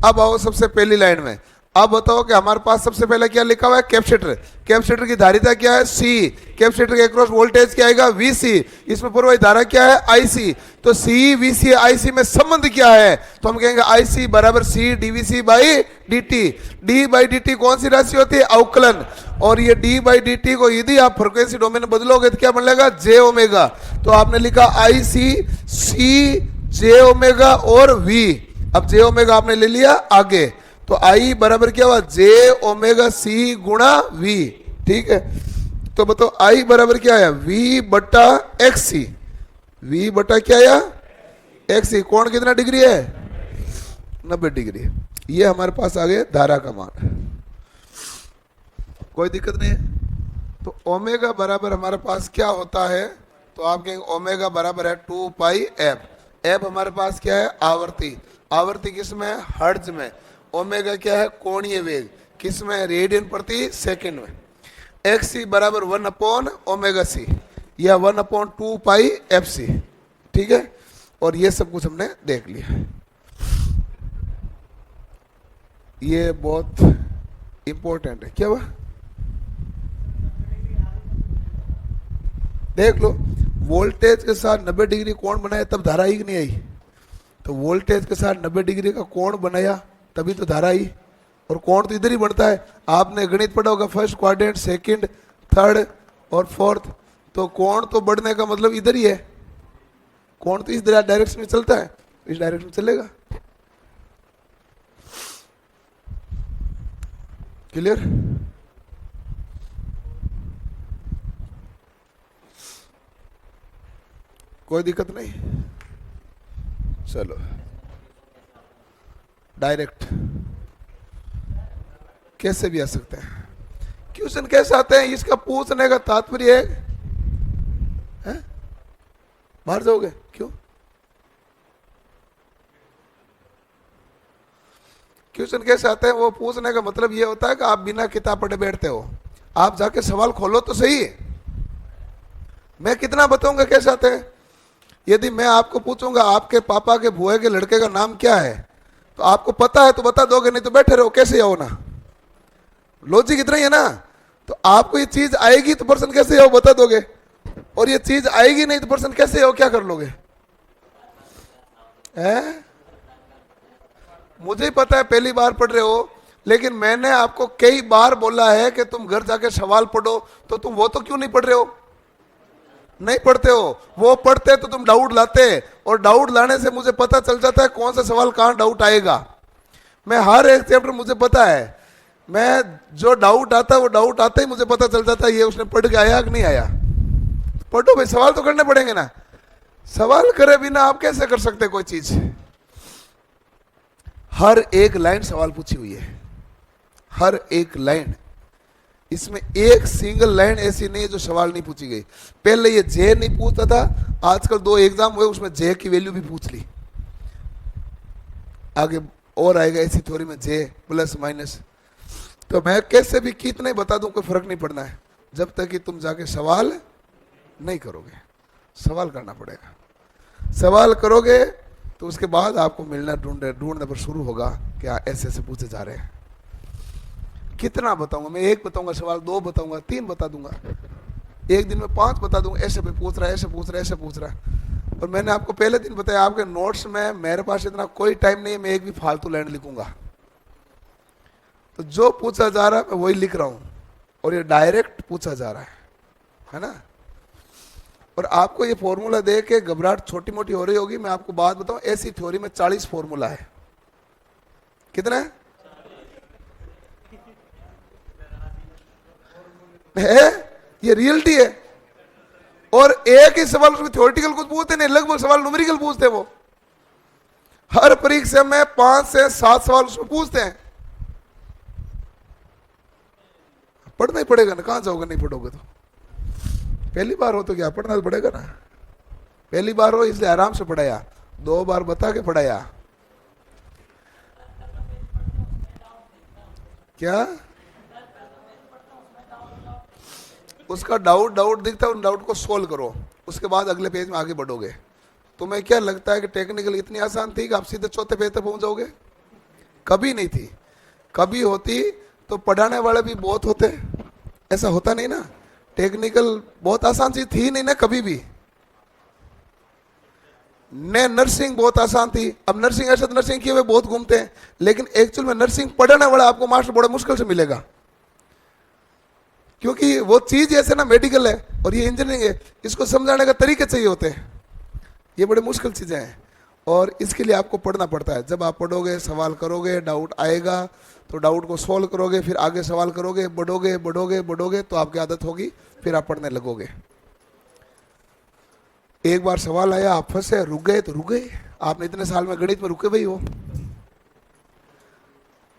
अब आओ सबसे पहली लाइन में। अब बताओ कि हमारे पास सबसे पहले क्या लिखा हुआ है? कैपेसिटर। कैपेसिटर की धारिता क्या है? सी। कैपेसिटर के अक्रॉस वोल्टेज क्या आएगा? वीसी। इसमें पूर्व धारा क्या है? आईसी। तो सी, वीसी, आईसी में संबंध क्या है? तो हम कहेंगे आईसी बराबर C D V C by D T. D by D कौन सी राशि होती है? अवकलन। और ये डी बाई डी को यदि आप फ्रिक्वेंसी डोमेन में बदलोगे तो क्या बनेगा? जे ओमेगा। तो आपने लिखा आईसी, सी, जे ओमेगा और वी। अब जे ओमेगा आपने ले लिया आगे, तो आई बराबर क्या हुआ? जे ओमेगा सी गुणा वी। ठीक है। तो बताओ आई बराबर क्या है? वी बटा एक्स सी। वी बटा क्या आया? एक्स सी। कोण कितना डिग्री है? 90 डिग्री। ये हमारे पास आ गया धारा का मान। कोई दिक्कत नहीं है। तो ओमेगा बराबर हमारे पास क्या होता है? तो आप कहेंगे ओमेगा बराबर है 2πf। एफ हमारे पास क्या है? आवर्ती। आवर्ती किस में है? हर्ट्ज में। ओमेगा क्या है? कोणीय वेग। किस में? रेडियन प्रति सेकंड में। एक्स सी बराबर 1/ओमेगा-सी या 1/2πfc। ठीक है। और ये सब कुछ हमने देख लिया। ये बहुत इंपॉर्टेंट है। क्या हुआ? देख लो, वोल्टेज के साथ 90 डिग्री कोण बनाया तब धारा आई कि नहीं आई? तो वोल्टेज के साथ 90 डिग्री का कोण बनाया तभी तो धारा आई। और कोण तो इधर ही बनता है। आपने गणित पढ़ा होगा, फर्स्ट क्वाड्रेंट, सेकंड, थर्ड और फोर्थ। तो कोण तो बढ़ने का मतलब इधर ही है। कोण तो इस डायरेक्शन में चलता है, इस डायरेक्शन में चलेगा। क्लियर? कोई दिक्कत नहीं? चलो डायरेक्ट कैसे भी आ सकते हैं। क्वेश्चन कैसे आते हैं इसका पूछने का तात्पर्य है? बाहर जाओगे? क्यों? क्वेश्चन कैसे आते हैं? वो पूछने का मतलब ये होता है कि आप बिना किताब पढ़े बैठते हो, आप जाके सवाल खोलो तो सही। मैं कितना बताऊंगा कैसे आते हैं? यदि मैं आपको पूछूंगा आपके पापा के बुआ के लड़के का नाम क्या है, तो आपको पता है तो बता दोगे, नहीं तो बैठे रहो, कैसे आओ ना। लॉजिक इतना ही है ना। तो आपको ये चीज आएगी तो पर्सन कैसे आओ बता दोगे, और ये चीज आएगी नहीं तो पर्सन कैसे आओ, क्या कर लोगे? है? मुझे ही पता है पहली बार पढ़ रहे हो, लेकिन मैंने आपको कई बार बोला है कि तुम घर जाके सवाल पढ़ो, तो तुम वो तो क्यों नहीं पढ़ रहे हो? नहीं पढ़ते हो। वो पढ़ते तो तुम डाउट लाते, और डाउट लाने से मुझे पता चल जाता है कौन सा सवाल कहां डाउट आएगा। मैं हर एक चैप्टर मुझे पता है, मैं जो डाउट आता है वो डाउट आता ही मुझे पता चल जाता है ये उसने पढ़ के आया कि नहीं आया। पढ़ो भाई, सवाल तो करने पड़ेंगे ना। सवाल करे बिना आप कैसे कर सकते कोई चीज? हर एक लाइन सवाल पूछी हुई है, हर एक लाइन। इसमें एक सिंगल लाइन ऐसी नहीं है जो सवाल नहीं पूछी गई। पहले ये जे नहीं पूछता था, आजकल 2 एग्जाम हुए उसमें जे की वैल्यू भी पूछ ली। आगे और आएगा इसी थ्योरी में जे प्लस माइनस। तो मैं कैसे भी कितने बता दूं कोई फर्क नहीं पड़ना है, जब तक कि तुम जाके सवाल नहीं करोगे। सवाल करना पड़ेगा। सवाल करोगे तो उसके बाद आपको मिलना ढूंढने पर शुरू होगा कि ऐसे ऐसे पूछे जा रहे हैं। कितना बताऊंगा मैं? 1 बताऊंगा सवाल, 2 बताऊंगा, 3 बता दूंगा, एक दिन में 5 बता दूंगा। ऐसे भी पूछ रहा है, ऐसे पूछ रहा है, ऐसे पूछ रहा है। और मैंने आपको पहले दिन बताया, आपके नोट्स में मेरे पास इतना कोई टाइम नहीं है मैं एक भी फालतू लाइन लिखूंगा। तो जो पूछा जा रहा है मैं वही लिख रहा हूं, और ये डायरेक्ट पूछा जा रहा है ना। और आपको ये फॉर्मूला दे के घबराहट छोटी मोटी हो रही होगी। मैं आपको बात बताऊं, ऐसी थ्योरी में 40 फॉर्मूला है। कितना है? ये रियलिटी है। और एक ही सवाल उसमें थ्योरेटिकल कुछ पूछते नहीं, लगभग सवाल न्यूमेरिकल पूछते हैं। वो हर परीक्षा में 5 से 7 सवाल उसमें पूछते हैं। पढ़ना ही पड़ेगा ना, कहां जाओगे नहीं पढ़ोगे तो? पहली बार हो तो क्या, पढ़ना तो पड़ेगा ना। पहली बार हो इसलिए आराम से पढ़ाया, 2 बार बता के पढ़ाया। क्या उसका डाउट दिखता है, उन डाउट को सोल्व करो, उसके बाद अगले पेज में आगे बढ़ोगे। तुम्हें क्या लगता है कि टेक्निकल इतनी आसान थी कि आप सीधे चौथे पेज तक पहुंच जाओगे? कभी नहीं थी। कभी होती तो पढ़ाने वाले भी बहुत होते, ऐसा होता नहीं ना। टेक्निकल बहुत आसान चीज थी नहीं ना कभी भी। ने नर्सिंग बहुत आसान थी। अब नर्सिंग ऐसा नर्सिंग किए हुए बहुत घूमते हैं, लेकिन एक्चुअल में नर्सिंग पढ़ाने वाला आपको मास्टर बड़ा मुश्किल से मिलेगा, क्योंकि वो चीज ऐसे ना मेडिकल है और ये इंजीनियरिंग है, इसको समझाने का तरीके चाहिए होते हैं। ये बड़ी मुश्किल चीजें हैं और इसके लिए आपको पढ़ना पड़ता है। जब आप पढ़ोगे, सवाल करोगे, डाउट आएगा तो डाउट को सोल्व करोगे, फिर आगे सवाल करोगे, बढ़ोगे बढ़ोगे बढ़ोगे तो आपकी आदत होगी, फिर आप पढ़ने लगोगे। एक बार सवाल आया, आप फंसे, रुक गए तो रुक गए। आपने इतने साल में गणित में रुके भाई हो।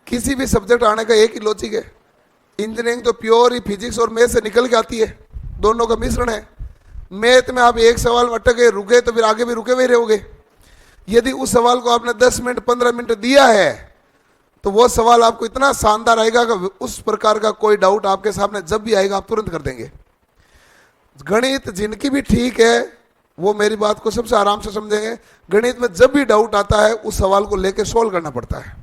किसी भी सब्जेक्ट आने का एक ही लॉजिक है। इंजीनियरिंग तो प्योर ही फिजिक्स और मैथ से निकल के आती है, दोनों का मिश्रण है। मैथ में आप एक सवाल में अटक गए, रुके तो फिर आगे भी रुके हुए रहोगे। यदि उस सवाल को आपने 10 मिनट 15 मिनट दिया है तो वो सवाल आपको इतना शानदार आएगा कि उस प्रकार का कोई डाउट आपके सामने जब भी आएगा आप तुरंत कर देंगे। गणित जिनकी भी ठीक है वो मेरी बात को सबसे आराम से समझेंगे। गणित में जब भी डाउट आता है उस सवाल को लेकर सोल्व करना पड़ता है।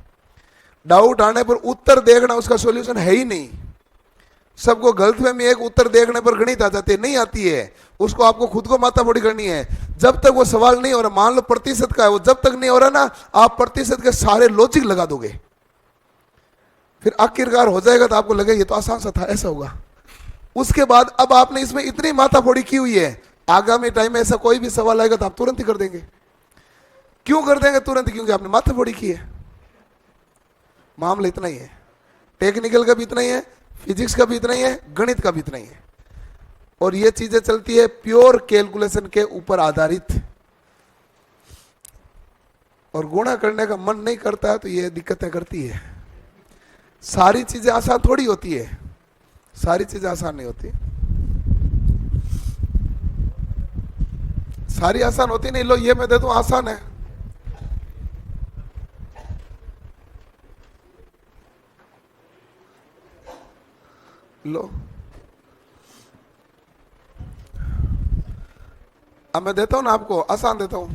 डाउट आने पर उत्तर देखना उसका सॉल्यूशन है ही नहीं। सबको गलतफहमी एक उत्तर देखने पर गणित आ जाती है, नहीं आती है। उसको आपको खुद को माथाफोड़ी करनी है। जब तक वो सवाल नहीं हो रहा, मान लो प्रतिशत का है, वो जब तक नहीं हो रहा ना, आप प्रतिशत के सारे लॉजिक लगा दोगे, फिर आखिरकार हो जाएगा तो आपको लगेगा ये तो आसान सा था, ऐसा होगा। उसके बाद अब आपने इसमें इतनी माथाफोड़ी की हुई है, आगामी टाइम में ऐसा कोई भी सवाल आएगा तो आप तुरंत ही कर देंगे। क्यों कर देंगे तुरंत? क्योंकि आपने माथाफोड़ी की है। मामला इतना ही है। टेक्निकल का भी इतना ही है, फिजिक्स का भी इतना ही है, गणित का भी इतना ही है। और ये चीजें चलती है प्योर कैलकुलेशन के ऊपर आधारित। और गुणा करने का मन नहीं करता है तो ये दिक्कतें करती है। सारी चीजें आसान थोड़ी होती है, सारी चीजें आसान नहीं होती। सारी आसान होती नहीं। लो ये मैं दे दूं, आसान है। लो अब मैं देता हूं ना आपको, आसान देता हूं।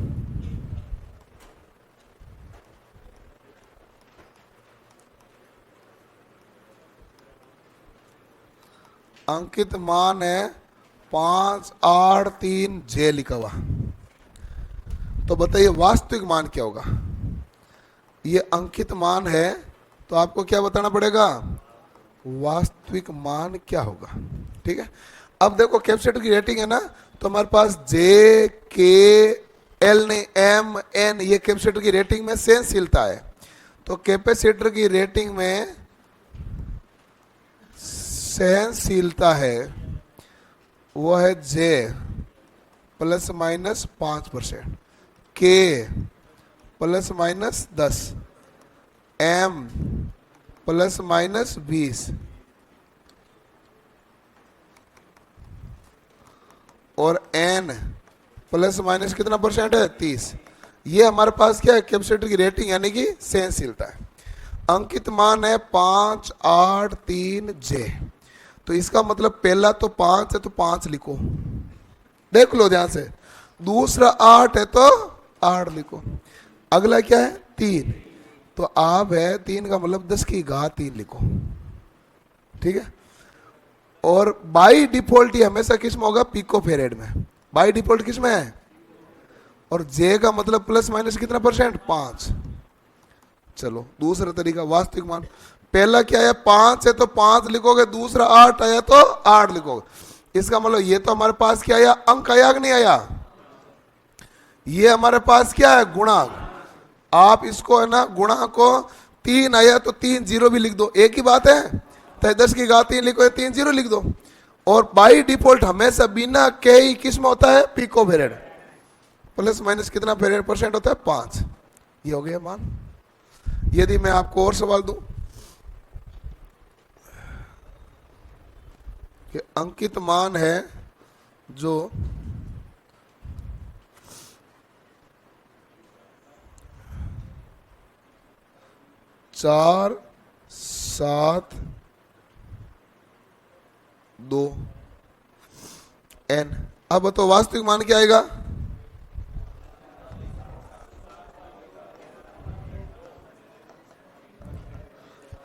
अंकित मान है 583 जे लिखा हुआ। तो बताइए वास्तविक मान क्या होगा। ये अंकित मान है, तो आपको क्या बताना पड़ेगा, वास्तविक मान क्या होगा। ठीक है। अब देखो कैपेसिटर की रेटिंग है ना, तो हमारे पास जे के एल ने एम एन, ये कैपेसिटर की रेटिंग में सहनशीलता है। तो कैपेसिटर की रेटिंग में सहनशीलता है वो है जे ±5%, के ±10, एम ±20 और एन ± कितना परसेंट है, 30। ये हमारे पास क्या है, कैपेसिटर की रेटिंग यानी कि सहनशीलता है। अंकित मान है 583 जे। तो इसका मतलब पहला तो 5 है तो 5 लिखो, देख लो ध्यान से। दूसरा 8 है तो 8 लिखो। अगला क्या है, 3, तो आप है 3 का मतलब 10 की घात 3 लिखो। ठीक है। और बाई डिफॉल्ट ये हमेशा किस में होगा, पिको फेरेड में। बाई डिफॉल्ट किस में है। और जे का मतलब प्लस माइनस कितना परसेंट, 5। चलो दूसरा तरीका, वास्तविक मान। पहला क्या है, 5 है तो 5 लिखोगे, दूसरा 8 आया तो 8 लिखोगे। इसका मतलब ये तो हमारे पास क्या आया, अंक आया कि नहीं आया। ये हमारे पास क्या है, गुणांक। आप इसको है ना, गुणा को 3 आया तो 3 जीरो भी लिख दो, एक ही बात है। तो 10 की घात 3 लिखो, 3 जीरो लिख दो। और बाई डिफॉल्ट हमेशा बिना के ही किस में होता है, पिको फेरेड। प्लस माइनस कितना फेरेड परसेंट होता है, 5। ये हो गया मान। यदि मैं आपको और सवाल दूं कि अंकित मान है जो 4, 7, 2 एन। अब तो वास्तविक मान क्या आएगा,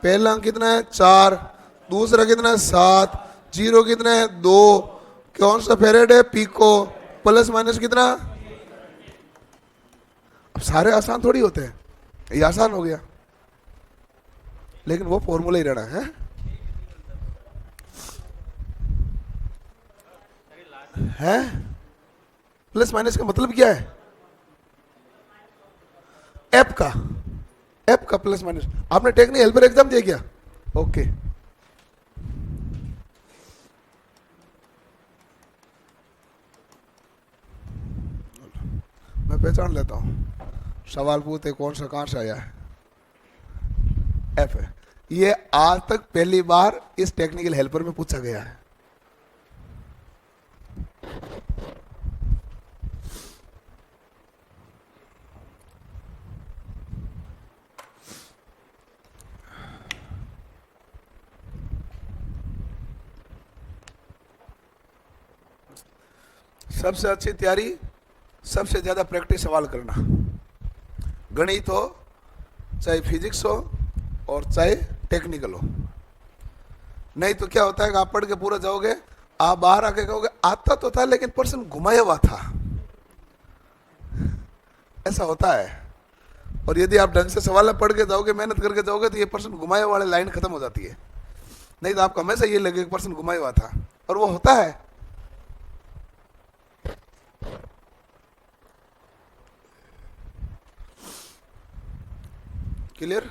पहला अंक कितना है, 4, दूसरा कितना है, 7, जीरो कितना है, 2, कौन सा फेरेड है, पिको, प्लस माइनस कितना। अब सारे आसान थोड़ी होते हैं, ये आसान हो गया, लेकिन वो फॉर्मूला ही रहना है। प्लस माइनस का मतलब क्या है, एप का प्लस माइनस। आपने टेक्निकल हेल्पर एग्जाम दिया क्या, ओके। मैं पहचान लेता हूं, सवाल पूछते कौन सा कहां से आया है, एफ है। ये आज तक पहली बार इस टेक्निकल हेल्पर में पूछा गया है। सबसे अच्छी तैयारी, सबसे ज्यादा प्रैक्टिस सवाल करना। गणित हो चाहे फिजिक्स हो और चाहे टेक्निकल हो। नहीं तो क्या होता है कि आप पढ़ के पूरा जाओगे, आप बाहर आके कहोगे आता तो था लेकिन पर्सन घुमाया हुआ था, ऐसा होता है। और यदि आप ढंग से सवाल पढ़ के जाओगे, मेहनत करके जाओगे, तो ये पर्सन घुमाया वाले लाइन खत्म हो जाती है। नहीं तो आपको हमेशा ये लगे पर्सन घुमाया हुआ था, और वो होता है। क्लियर।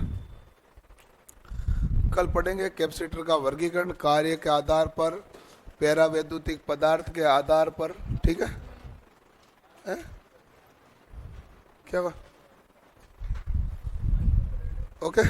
कल पढ़ेंगे कैपेसिटर का वर्गीकरण कार्य के आधार पर, पैरावैद्युतिक पदार्थ के आधार पर। ठीक है, क्या हुआ, ओके।